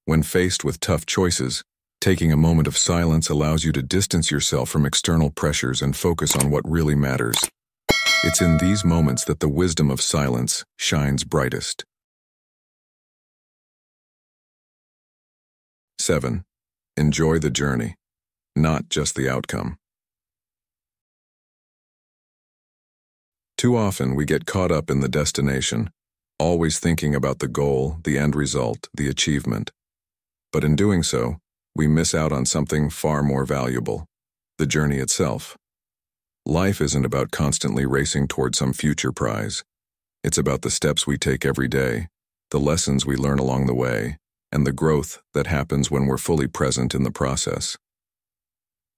When faced with tough choices, taking a moment of silence allows you to distance yourself from external pressures and focus on what really matters. It's in these moments that the wisdom of silence shines brightest. 7. Enjoy the journey, not just the outcome. Too often we get caught up in the destination, always thinking about the goal, the end result, the achievement. But in doing so, we miss out on something far more valuable, the journey itself. Life isn't about constantly racing toward some future prize. It's about the steps we take every day, the lessons we learn along the way, and the growth that happens when we're fully present in the process.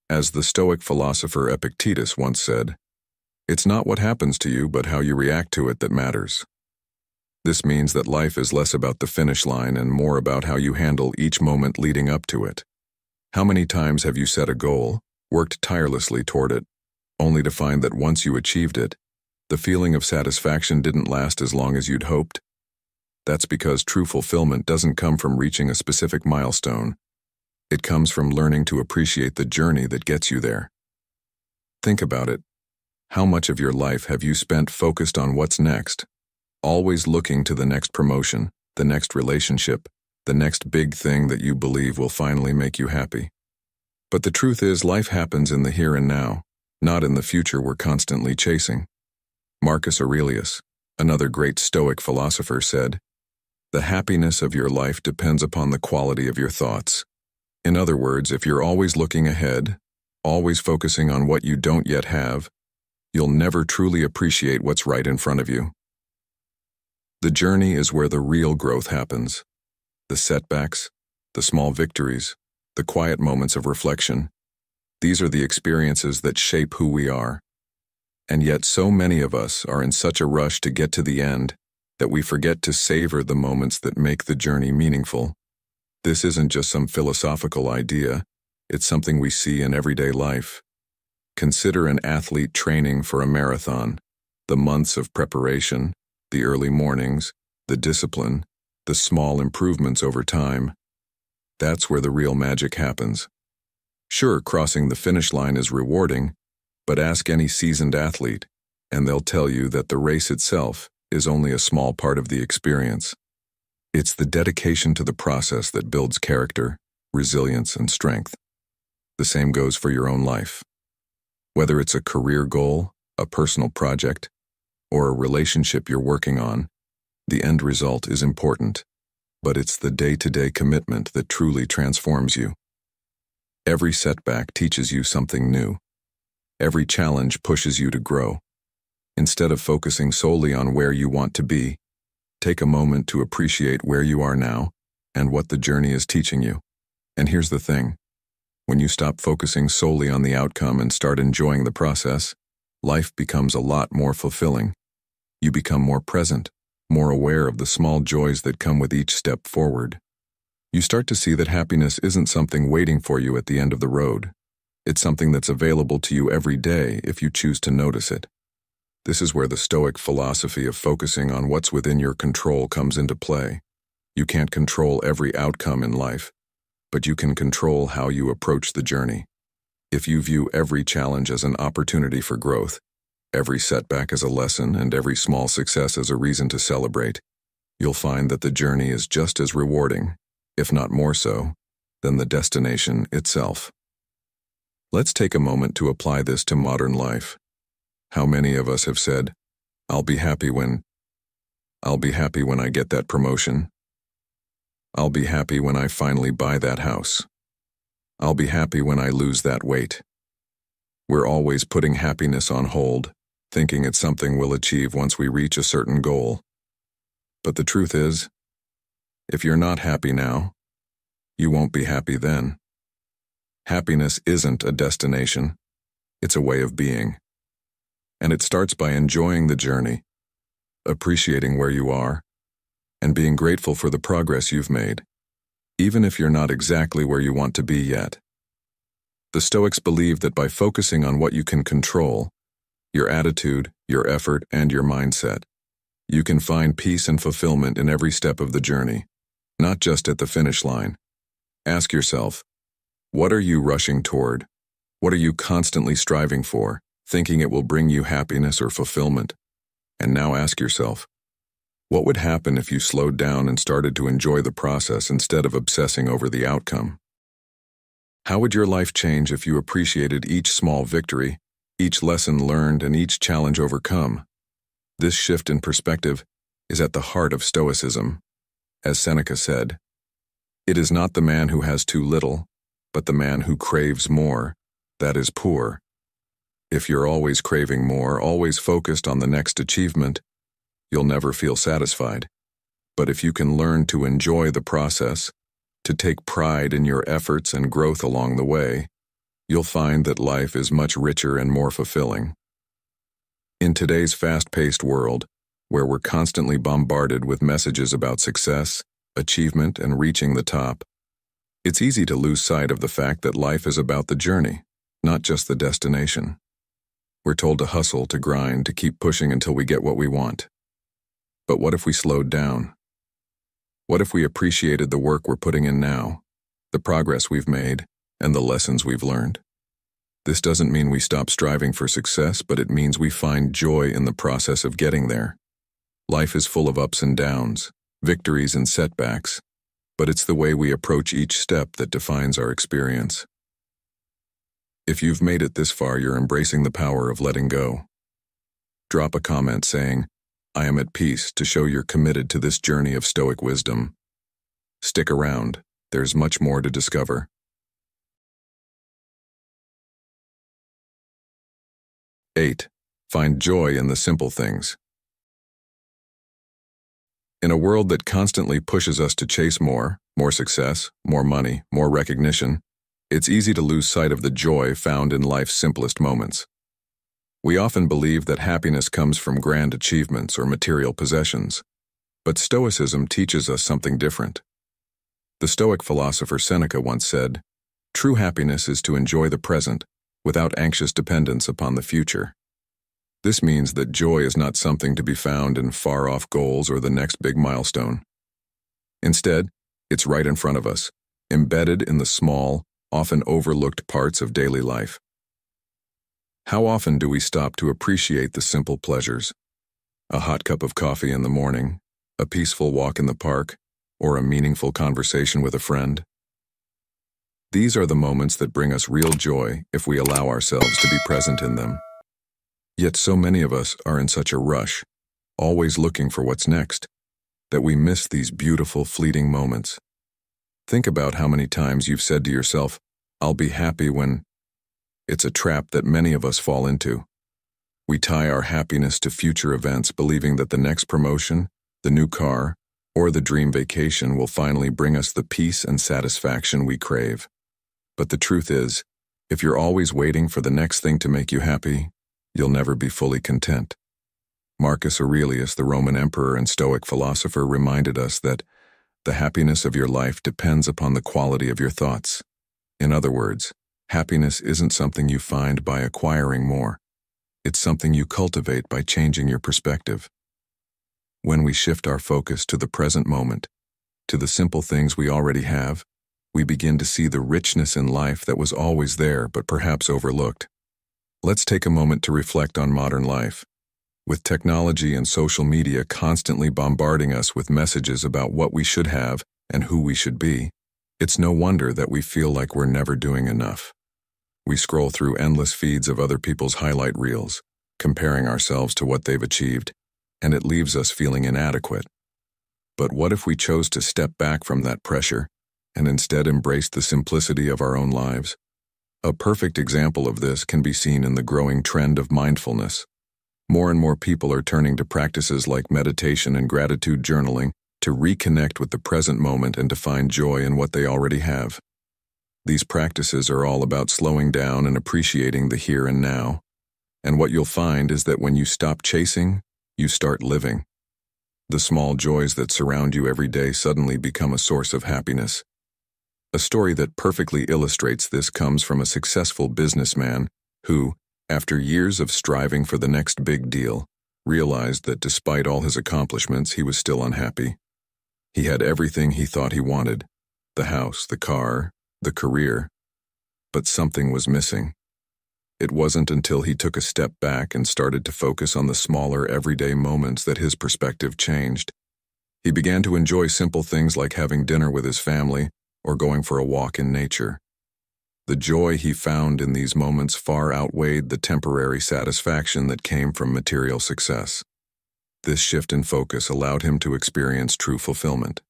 As the Stoic philosopher Epictetus once said, "It's not what happens to you, but how you react to it that matters." This means that life is less about the finish line and more about how you handle each moment leading up to it. How many times have you set a goal, worked tirelessly toward it, only to find that once you achieved it, the feeling of satisfaction didn't last as long as you'd hoped? That's because true fulfillment doesn't come from reaching a specific milestone. It comes from learning to appreciate the journey that gets you there. Think about it. How much of your life have you spent focused on what's next, always looking to the next promotion, the next relationship, the next big thing that you believe will finally make you happy? But the truth is, life happens in the here and now, not in the future we're constantly chasing. Marcus Aurelius, another great Stoic philosopher, said, "The happiness of your life depends upon the quality of your thoughts." In other words, if you're always looking ahead, always focusing on what you don't yet have, you'll never truly appreciate what's right in front of you. The journey is where the real growth happens. The setbacks, the small victories, the quiet moments of reflection. These are the experiences that shape who we are. And yet so many of us are in such a rush to get to the end that we forget to savor the moments that make the journey meaningful. This isn't just some philosophical idea, it's something we see in everyday life. Consider an athlete training for a marathon, the months of preparation, the early mornings, the discipline, the small improvements over time. That's where the real magic happens. Sure, crossing the finish line is rewarding, but ask any seasoned athlete, and they'll tell you that the race itself is only a small part of the experience. It's the dedication to the process that builds character, resilience, and strength. The same goes for your own life. Whether it's a career goal, a personal project, or a relationship you're working on, the end result is important, but it's the day-to-day commitment that truly transforms you. Every setback teaches you something new. Every challenge pushes you to grow. Instead of focusing solely on where you want to be, take a moment to appreciate where you are now and what the journey is teaching you. And here's the thing. When you stop focusing solely on the outcome and start enjoying the process, life becomes a lot more fulfilling. You become more present, more aware of the small joys that come with each step forward. You start to see that happiness isn't something waiting for you at the end of the road. It's something that's available to you every day if you choose to notice it. This is where the Stoic philosophy of focusing on what's within your control comes into play. You can't control every outcome in life, but you can control how you approach the journey. If you view every challenge as an opportunity for growth, every setback as a lesson, and every small success as a reason to celebrate, you'll find that the journey is just as rewarding, if not more so, than the destination itself. Let's take a moment to apply this to modern life. How many of us have said, I'll be happy when I get that promotion. I'll be happy when I finally buy that house. I'll be happy when I lose that weight. We're always putting happiness on hold, thinking it's something we'll achieve once we reach a certain goal. But the truth is, if you're not happy now, you won't be happy then. Happiness isn't a destination, it's a way of being. And it starts by enjoying the journey, appreciating where you are, and being grateful for the progress you've made, even if you're not exactly where you want to be yet. The Stoics believe that by focusing on what you can control, your attitude, your effort, and your mindset, you can find peace and fulfillment in every step of the journey, not just at the finish line. Ask yourself, what are you rushing toward? What are you constantly striving for, thinking it will bring you happiness or fulfillment? And now ask yourself, what would happen if you slowed down and started to enjoy the process instead of obsessing over the outcome? How would your life change if you appreciated each small victory, each lesson learned, and each challenge overcome? This shift in perspective is at the heart of Stoicism. As Seneca said, "It is not the man who has too little, but the man who craves more, that is poor." If you're always craving more, always focused on the next achievement, you'll never feel satisfied. But if you can learn to enjoy the process, to take pride in your efforts and growth along the way, you'll find that life is much richer and more fulfilling. In today's fast-paced world, where we're constantly bombarded with messages about success, achievement, and reaching the top, it's easy to lose sight of the fact that life is about the journey, not just the destination. We're told to hustle, to grind, to keep pushing until we get what we want. But what if we slowed down? What if we appreciated the work we're putting in now, the progress we've made, and the lessons we've learned? This doesn't mean we stop striving for success, but it means we find joy in the process of getting there. Life is full of ups and downs, victories and setbacks, but it's the way we approach each step that defines our experience. If you've made it this far, you're embracing the power of letting go. Drop a comment saying, "I am at peace," to show you're committed to this journey of Stoic wisdom. Stick around, there's much more to discover. 8. Find joy in the simple things. In a world that constantly pushes us to chase more success, more money, more recognition, it's easy to lose sight of the joy found in life's simplest moments. We often believe that happiness comes from grand achievements or material possessions, but Stoicism teaches us something different. The Stoic philosopher Seneca once said, "True happiness is to enjoy the present without anxious dependence upon the future." This means that joy is not something to be found in far-off goals or the next big milestone. Instead, it's right in front of us, embedded in the small, often overlooked parts of daily life. How often do we stop to appreciate the simple pleasures? A hot cup of coffee in the morning, a peaceful walk in the park, or a meaningful conversation with a friend? These are the moments that bring us real joy if we allow ourselves to be present in them. Yet so many of us are in such a rush, always looking for what's next, that we miss these beautiful, fleeting moments. Think about how many times you've said to yourself, "I'll be happy when..." It's a trap that many of us fall into. We tie our happiness to future events, believing that the next promotion, the new car, or the dream vacation will finally bring us the peace and satisfaction we crave. But the truth is, if you're always waiting for the next thing to make you happy, you'll never be fully content. Marcus Aurelius, the Roman emperor and Stoic philosopher, reminded us that the happiness of your life depends upon the quality of your thoughts. In other words, happiness isn't something you find by acquiring more. It's something you cultivate by changing your perspective. When we shift our focus to the present moment, to the simple things we already have, we begin to see the richness in life that was always there but perhaps overlooked. Let's take a moment to reflect on modern life. With technology and social media constantly bombarding us with messages about what we should have and who we should be, it's no wonder that we feel like we're never doing enough. We scroll through endless feeds of other people's highlight reels, comparing ourselves to what they've achieved, and it leaves us feeling inadequate. But what if we chose to step back from that pressure and instead embraced the simplicity of our own lives? A perfect example of this can be seen in the growing trend of mindfulness. More and more people are turning to practices like meditation and gratitude journaling to reconnect with the present moment and to find joy in what they already have. These practices are all about slowing down and appreciating the here and now. And what you'll find is that when you stop chasing, you start living. The small joys that surround you every day suddenly become a source of happiness. A story that perfectly illustrates this comes from a successful businessman who, after years of striving for the next big deal, realized that despite all his accomplishments, he was still unhappy. He had everything he thought he wanted: the house, the car, the career. But something was missing. It wasn't until he took a step back and started to focus on the smaller, everyday moments that his perspective changed. He began to enjoy simple things like having dinner with his family or going for a walk in nature. The joy he found in these moments far outweighed the temporary satisfaction that came from material success. This shift in focus allowed him to experience true fulfillment.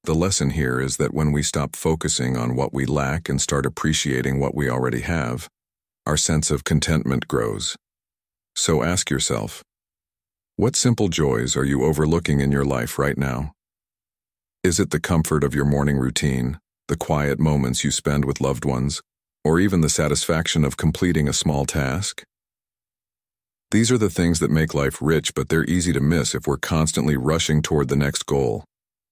The lesson here is that when we stop focusing on what we lack and start appreciating what we already have, our sense of contentment grows. So ask yourself, what simple joys are you overlooking in your life right now? Is it the comfort of your morning routine, the quiet moments you spend with loved ones, or even the satisfaction of completing a small task? These are the things that make life rich, but they're easy to miss if we're constantly rushing toward the next goal.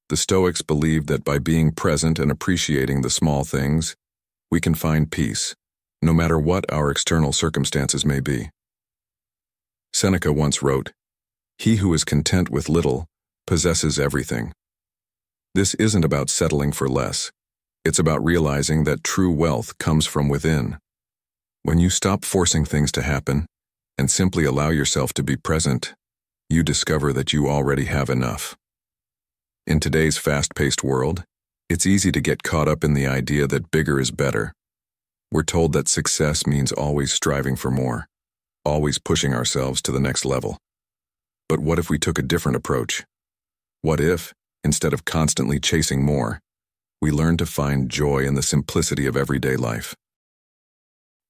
The Stoics believed that by being present and appreciating the small things, we can find peace, no matter what our external circumstances may be. Seneca once wrote, "He who is content with little possesses everything." This isn't about settling for less. It's about realizing that true wealth comes from within. When you stop forcing things to happen and simply allow yourself to be present, you discover that you already have enough. In today's fast-paced world, it's easy to get caught up in the idea that bigger is better. We're told that success means always striving for more, always pushing ourselves to the next level. But what if we took a different approach? What if, instead of constantly chasing more, we learned to find joy in the simplicity of everyday life?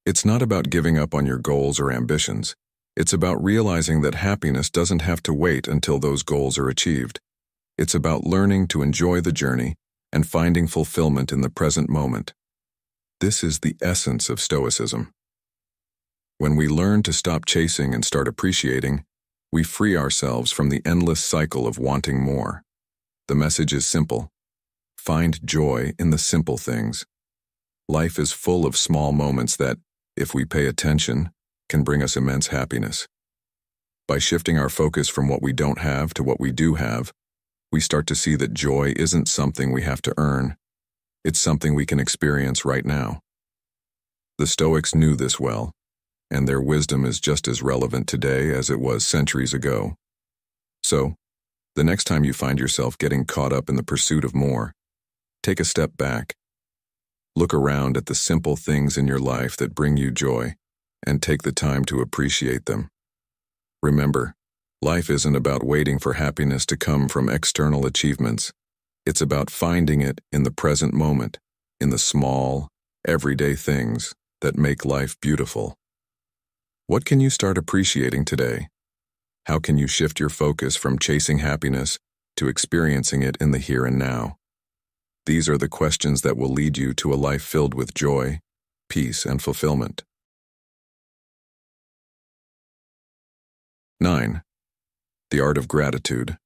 It's not about giving up on your goals or ambitions. It's about realizing that happiness doesn't have to wait until those goals are achieved. It's about learning to enjoy the journey and finding fulfillment in the present moment. This is the essence of Stoicism. When we learn to stop chasing and start appreciating, we free ourselves from the endless cycle of wanting more. The message is simple. Find joy in the simple things. Life is full of small moments that, if we pay attention, can bring us immense happiness. By shifting our focus from what we don't have to what we do have, we start to see that joy isn't something we have to earn. It's something we can experience right now. The Stoics knew this well, and their wisdom is just as relevant today as it was centuries ago. So, the next time you find yourself getting caught up in the pursuit of more, take a step back. Look around at the simple things in your life that bring you joy, and take the time to appreciate them. Remember, life isn't about waiting for happiness to come from external achievements. It's about finding it in the present moment, in the small, everyday things that make life beautiful. What can you start appreciating today? How can you shift your focus from chasing happiness to experiencing it in the here and now? These are the questions that will lead you to a life filled with joy, peace, and fulfillment. 9. The art of gratitude.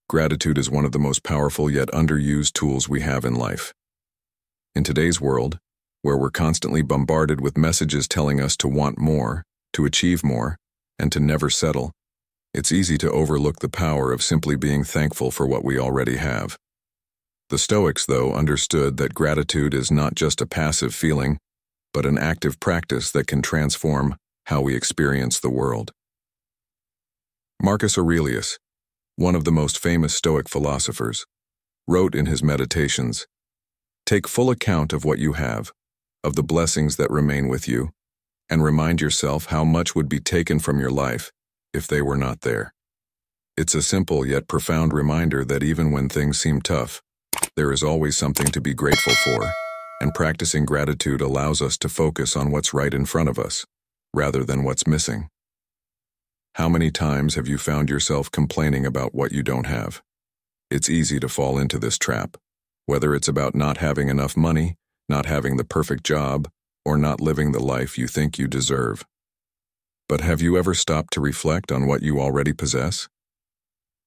Gratitude is one of the most powerful yet underused tools we have in life. In today's world, where we're constantly bombarded with messages telling us to want more, to achieve more, and to never settle, it's easy to overlook the power of simply being thankful for what we already have. The Stoics, though, understood that gratitude is not just a passive feeling, but an active practice that can transform how we experience the world. Marcus Aurelius, one of the most famous Stoic philosophers, wrote in his Meditations, "Take full account of what you have, of the blessings that remain with you, and remind yourself how much would be taken from your life if they were not there." It's a simple yet profound reminder that even when things seem tough, there is always something to be grateful for, and practicing gratitude allows us to focus on what's right in front of us, rather than what's missing. How many times have you found yourself complaining about what you don't have? It's easy to fall into this trap, whether it's about not having enough money, not having the perfect job, or not living the life you think you deserve. But have you ever stopped to reflect on what you already possess?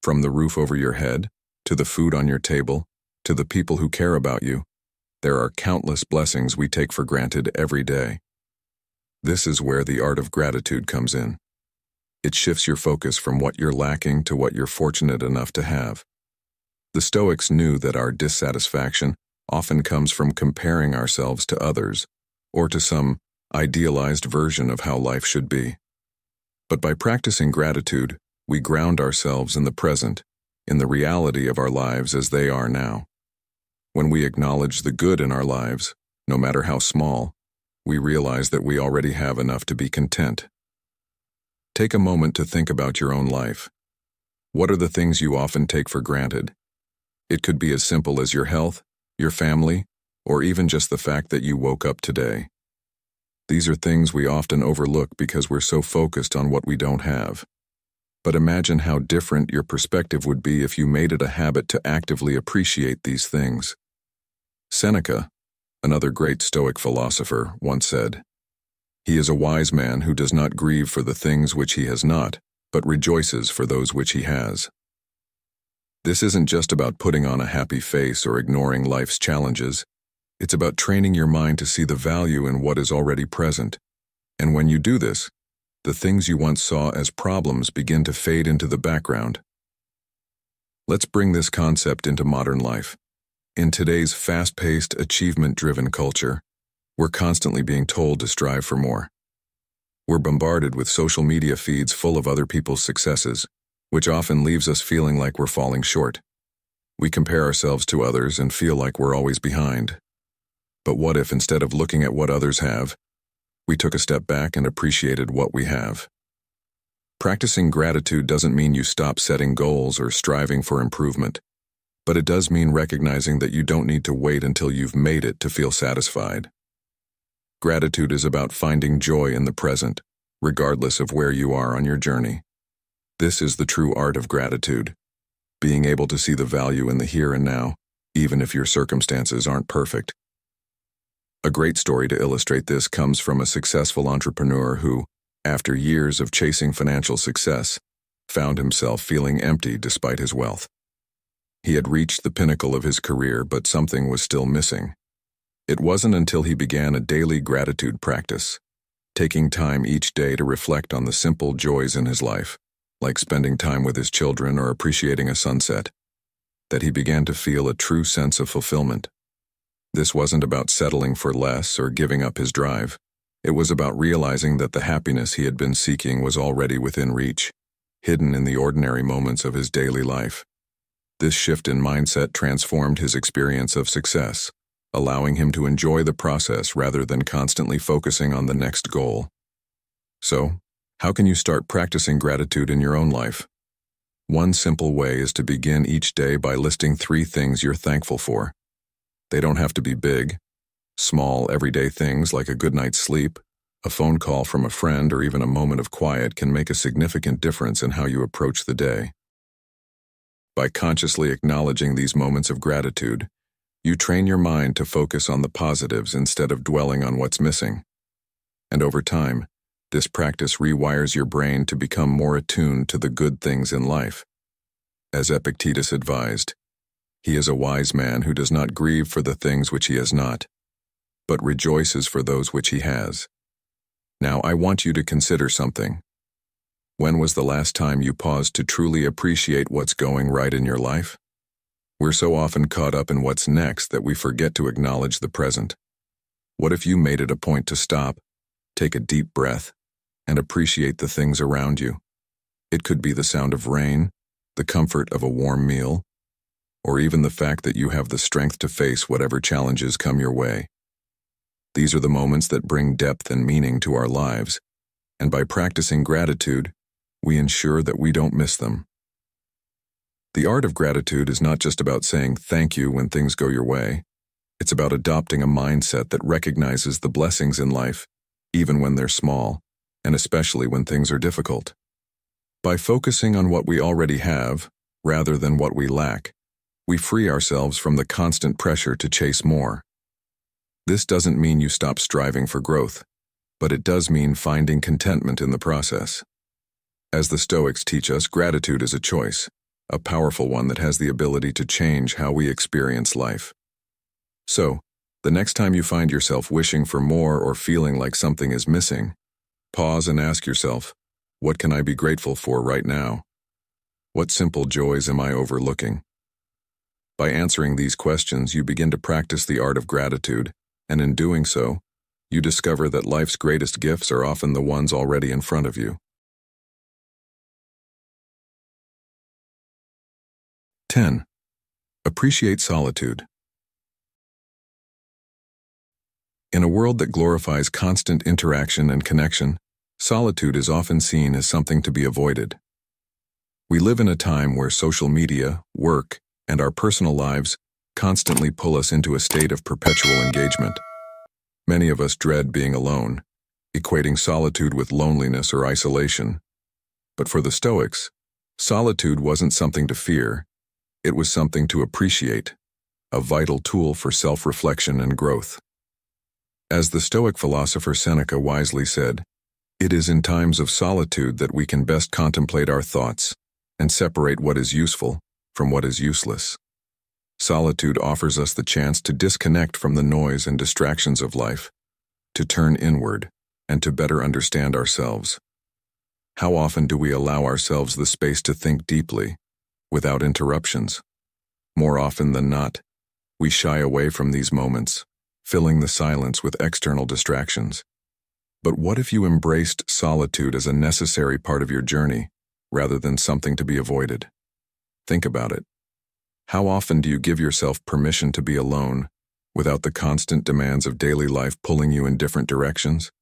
From the roof over your head, to the food on your table, to the people who care about you, there are countless blessings we take for granted every day. This is where the art of gratitude comes in. It shifts your focus from what you're lacking to what you're fortunate enough to have. The Stoics knew that our dissatisfaction often comes from comparing ourselves to others, or to some idealized version of how life should be. But by practicing gratitude, we ground ourselves in the present, in the reality of our lives as they are now. When we acknowledge the good in our lives, no matter how small, we realize that we already have enough to be content. Take a moment to think about your own life. What are the things you often take for granted? It could be as simple as your health, your family, or even just the fact that you woke up today. These are things we often overlook because we're so focused on what we don't have. But imagine how different your perspective would be if you made it a habit to actively appreciate these things. Seneca, another great Stoic philosopher, once said, "He is a wise man who does not grieve for the things which he has not, but rejoices for those which he has." This isn't just about putting on a happy face or ignoring life's challenges. It's about training your mind to see the value in what is already present. And when you do this, the things you once saw as problems begin to fade into the background. Let's bring this concept into modern life. In today's fast-paced, achievement-driven culture, we're constantly being told to strive for more. We're bombarded with social media feeds full of other people's successes, which often leaves us feeling like we're falling short. We compare ourselves to others and feel like we're always behind. But what if, instead of looking at what others have, we took a step back and appreciated what we have? Practicing gratitude doesn't mean you stop setting goals or striving for improvement, but it does mean recognizing that you don't need to wait until you've made it to feel satisfied. Gratitude is about finding joy in the present, regardless of where you are on your journey. This is the true art of gratitude, being able to see the value in the here and now, even if your circumstances aren't perfect. A great story to illustrate this comes from a successful entrepreneur who, after years of chasing financial success, found himself feeling empty despite his wealth. He had reached the pinnacle of his career, but something was still missing. It wasn't until he began a daily gratitude practice, taking time each day to reflect on the simple joys in his life, like spending time with his children or appreciating a sunset, that he began to feel a true sense of fulfillment. This wasn't about settling for less or giving up his drive. It was about realizing that the happiness he had been seeking was already within reach, hidden in the ordinary moments of his daily life. This shift in mindset transformed his experience of success, allowing him to enjoy the process rather than constantly focusing on the next goal. So, how can you start practicing gratitude in your own life? One simple way is to begin each day by listing 3 things you're thankful for. They don't have to be big. Small, everyday things like a good night's sleep, a phone call from a friend, or even a moment of quiet can make a significant difference in how you approach the day. By consciously acknowledging these moments of gratitude, you train your mind to focus on the positives instead of dwelling on what's missing. And over time, this practice rewires your brain to become more attuned to the good things in life. As Epictetus advised, "He is a wise man who does not grieve for the things which he has not, but rejoices for those which he has. Now, I want you to consider something. When was the last time you paused to truly appreciate what's going right in your life? We're so often caught up in what's next that we forget to acknowledge the present. What if you made it a point to stop, take a deep breath, and appreciate the things around you? It could be the sound of rain, the comfort of a warm meal, or even the fact that you have the strength to face whatever challenges come your way. These are the moments that bring depth and meaning to our lives, and by practicing gratitude, we ensure that we don't miss them. The art of gratitude is not just about saying thank you when things go your way. It's about adopting a mindset that recognizes the blessings in life, even when they're small, and especially when things are difficult. By focusing on what we already have, rather than what we lack, we free ourselves from the constant pressure to chase more. This doesn't mean you stop striving for growth, but it does mean finding contentment in the process. As the Stoics teach us, gratitude is a choice, a powerful one that has the ability to change how we experience life. So, the next time you find yourself wishing for more or feeling like something is missing, pause and ask yourself, what can I be grateful for right now? What simple joys am I overlooking? By answering these questions, you begin to practice the art of gratitude, and in doing so, you discover that life's greatest gifts are often the ones already in front of you. 10. Appreciate solitude. In a world that glorifies constant interaction and connection, solitude is often seen as something to be avoided. We live in a time where social media, work, and our personal lives constantly pull us into a state of perpetual engagement. Many of us dread being alone, equating solitude with loneliness or isolation. But for the Stoics, solitude wasn't something to fear. It was something to appreciate, a vital tool for self-reflection and growth. As the Stoic philosopher Seneca wisely said, "It is in times of solitude that we can best contemplate our thoughts and separate what is useful from what is useless." Solitude offers us the chance to disconnect from the noise and distractions of life, to turn inward, and to better understand ourselves. How often do we allow ourselves the space to think deeply, without interruptions? More often than not, we shy away from these moments, filling the silence with external distractions. But what if you embraced solitude as a necessary part of your journey, rather than something to be avoided? Think about it. How often do you give yourself permission to be alone, without the constant demands of daily life pulling you in different directions?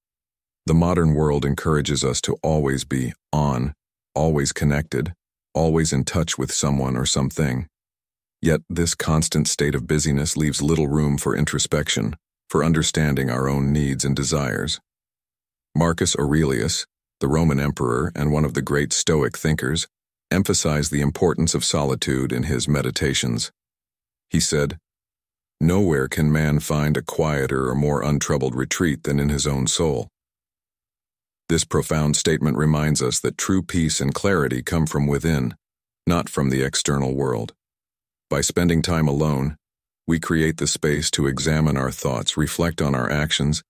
The modern world encourages us to always be on, always connected, always in touch with someone or something. Yet this constant state of busyness leaves little room for introspection, for understanding our own needs and desires. Marcus Aurelius, the Roman emperor and one of the great Stoic thinkers, emphasized the importance of solitude in his Meditations. He said, "Nowhere can man find a quieter or more untroubled retreat than in his own soul." This profound statement reminds us that true peace and clarity come from within, not from the external world. By spending time alone, we create the space to examine our thoughts, reflect on our actions,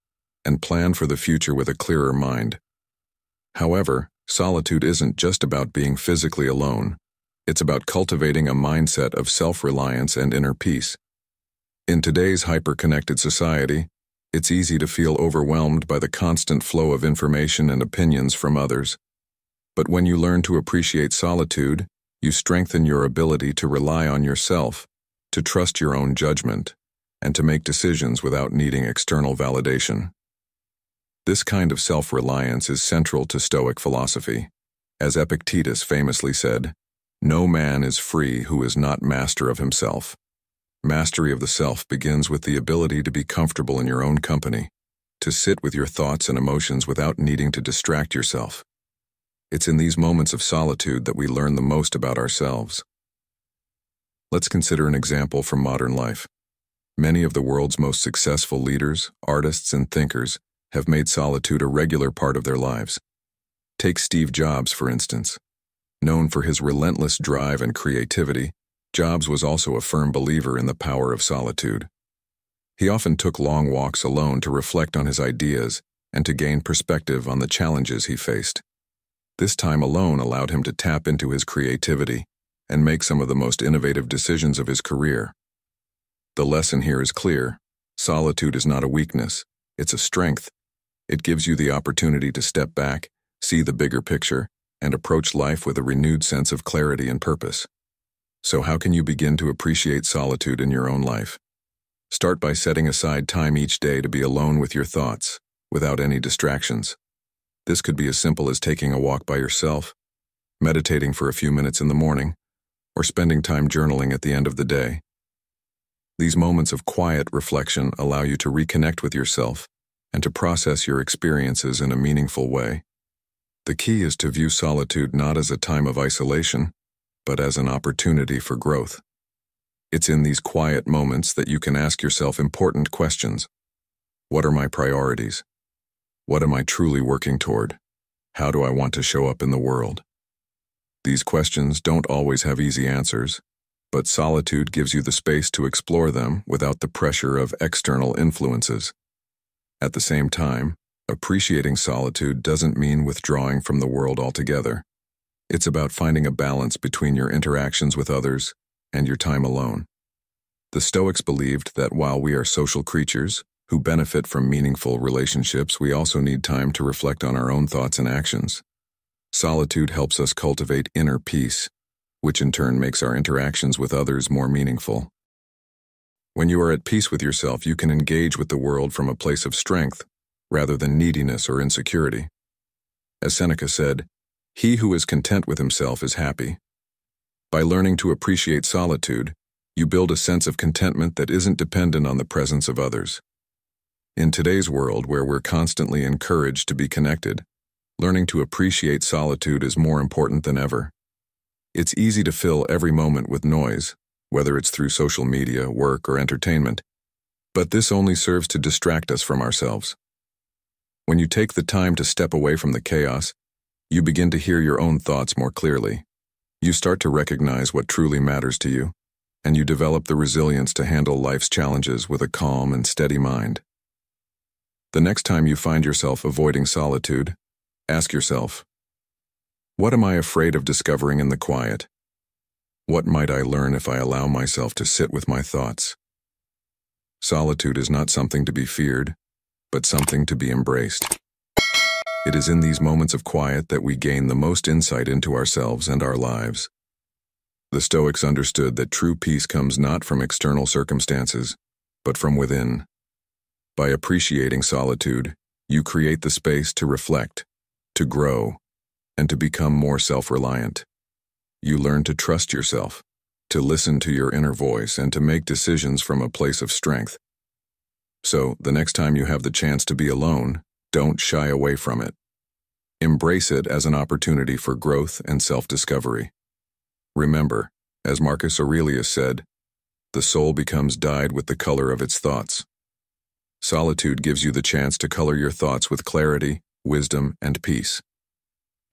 and plan for the future with a clearer mind. However, solitude isn't just about being physically alone. It's about cultivating a mindset of self-reliance and inner peace. In today's hyper-connected society, it's easy to feel overwhelmed by the constant flow of information and opinions from others. But when you learn to appreciate solitude, you strengthen your ability to rely on yourself, to trust your own judgment, and to make decisions without needing external validation. This kind of self-reliance is central to Stoic philosophy. As Epictetus famously said, "No man is free who is not master of himself." Mastery of the self begins with the ability to be comfortable in your own company, to sit with your thoughts and emotions without needing to distract yourself. It's in these moments of solitude that we learn the most about ourselves. Let's consider an example from modern life. Many of the world's most successful leaders, artists, and thinkers have made solitude a regular part of their lives. Take Steve Jobs, for instance. Known for his relentless drive and creativity, Jobs was also a firm believer in the power of solitude. He often took long walks alone to reflect on his ideas and to gain perspective on the challenges he faced. This time alone allowed him to tap into his creativity and make some of the most innovative decisions of his career. The lesson here is clear. Solitude is not a weakness, it's a strength. It gives you the opportunity to step back, see the bigger picture, and approach life with a renewed sense of clarity and purpose. So how can you begin to appreciate solitude in your own life? Start by setting aside time each day to be alone with your thoughts, without any distractions. This could be as simple as taking a walk by yourself, meditating for a few minutes in the morning, or spending time journaling at the end of the day. These moments of quiet reflection allow you to reconnect with yourself and to process your experiences in a meaningful way. The key is to view solitude not as a time of isolation, but as an opportunity for growth. It's in these quiet moments that you can ask yourself important questions. What are my priorities? What am I truly working toward? How do I want to show up in the world? These questions don't always have easy answers, but solitude gives you the space to explore them without the pressure of external influences. At the same time, appreciating solitude doesn't mean withdrawing from the world altogether. It's about finding a balance between your interactions with others and your time alone. The Stoics believed that while we are social creatures who benefit from meaningful relationships, we also need time to reflect on our own thoughts and actions. Solitude helps us cultivate inner peace, which in turn makes our interactions with others more meaningful. When you are at peace with yourself, you can engage with the world from a place of strength, rather than neediness or insecurity. As Seneca said, "He who is content with himself is happy." By learning to appreciate solitude, you build a sense of contentment that isn't dependent on the presence of others. In today's world, where we're constantly encouraged to be connected, learning to appreciate solitude is more important than ever. It's easy to fill every moment with noise, whether it's through social media, work, or entertainment, but this only serves to distract us from ourselves. When you take the time to step away from the chaos, you begin to hear your own thoughts more clearly. You start to recognize what truly matters to you, and you develop the resilience to handle life's challenges with a calm and steady mind. The next time you find yourself avoiding solitude, ask yourself, what am I afraid of discovering in the quiet? What might I learn if I allow myself to sit with my thoughts? Solitude is not something to be feared, but something to be embraced. It is in these moments of quiet that we gain the most insight into ourselves and our lives. The Stoics understood that true peace comes not from external circumstances, but from within. By appreciating solitude, you create the space to reflect, to grow, and to become more self-reliant. You learn to trust yourself, to listen to your inner voice, and to make decisions from a place of strength. So, the next time you have the chance to be alone, don't shy away from it. Embrace it as an opportunity for growth and self-discovery. Remember, as Marcus Aurelius said, the soul becomes dyed with the color of its thoughts. Solitude gives you the chance to color your thoughts with clarity, wisdom, and peace.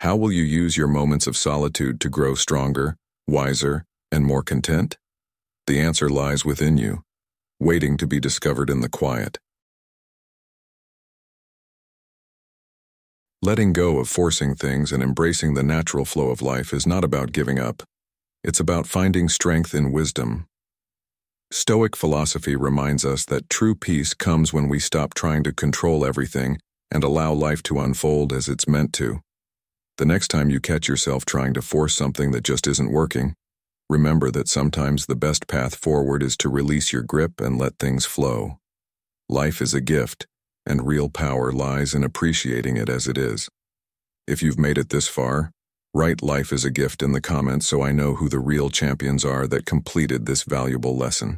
How will you use your moments of solitude to grow stronger, wiser, and more content? The answer lies within you, waiting to be discovered in the quiet. Letting go of forcing things and embracing the natural flow of life is not about giving up. It's about finding strength in wisdom. Stoic philosophy reminds us that true peace comes when we stop trying to control everything and allow life to unfold as it's meant to. The next time you catch yourself trying to force something that just isn't working, remember that sometimes the best path forward is to release your grip and let things flow. Life is a gift, and real power lies in appreciating it as it is. If you've made it this far, write "life is a gift" in the comments so I know who the real champions are that completed this valuable lesson.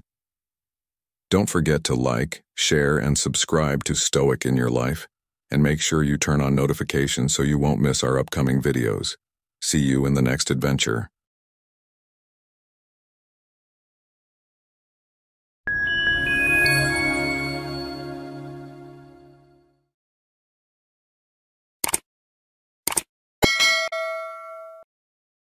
Don't forget to like, share, and subscribe to Stoic in Your Life, and make sure you turn on notifications so you won't miss our upcoming videos. See you in the next adventure.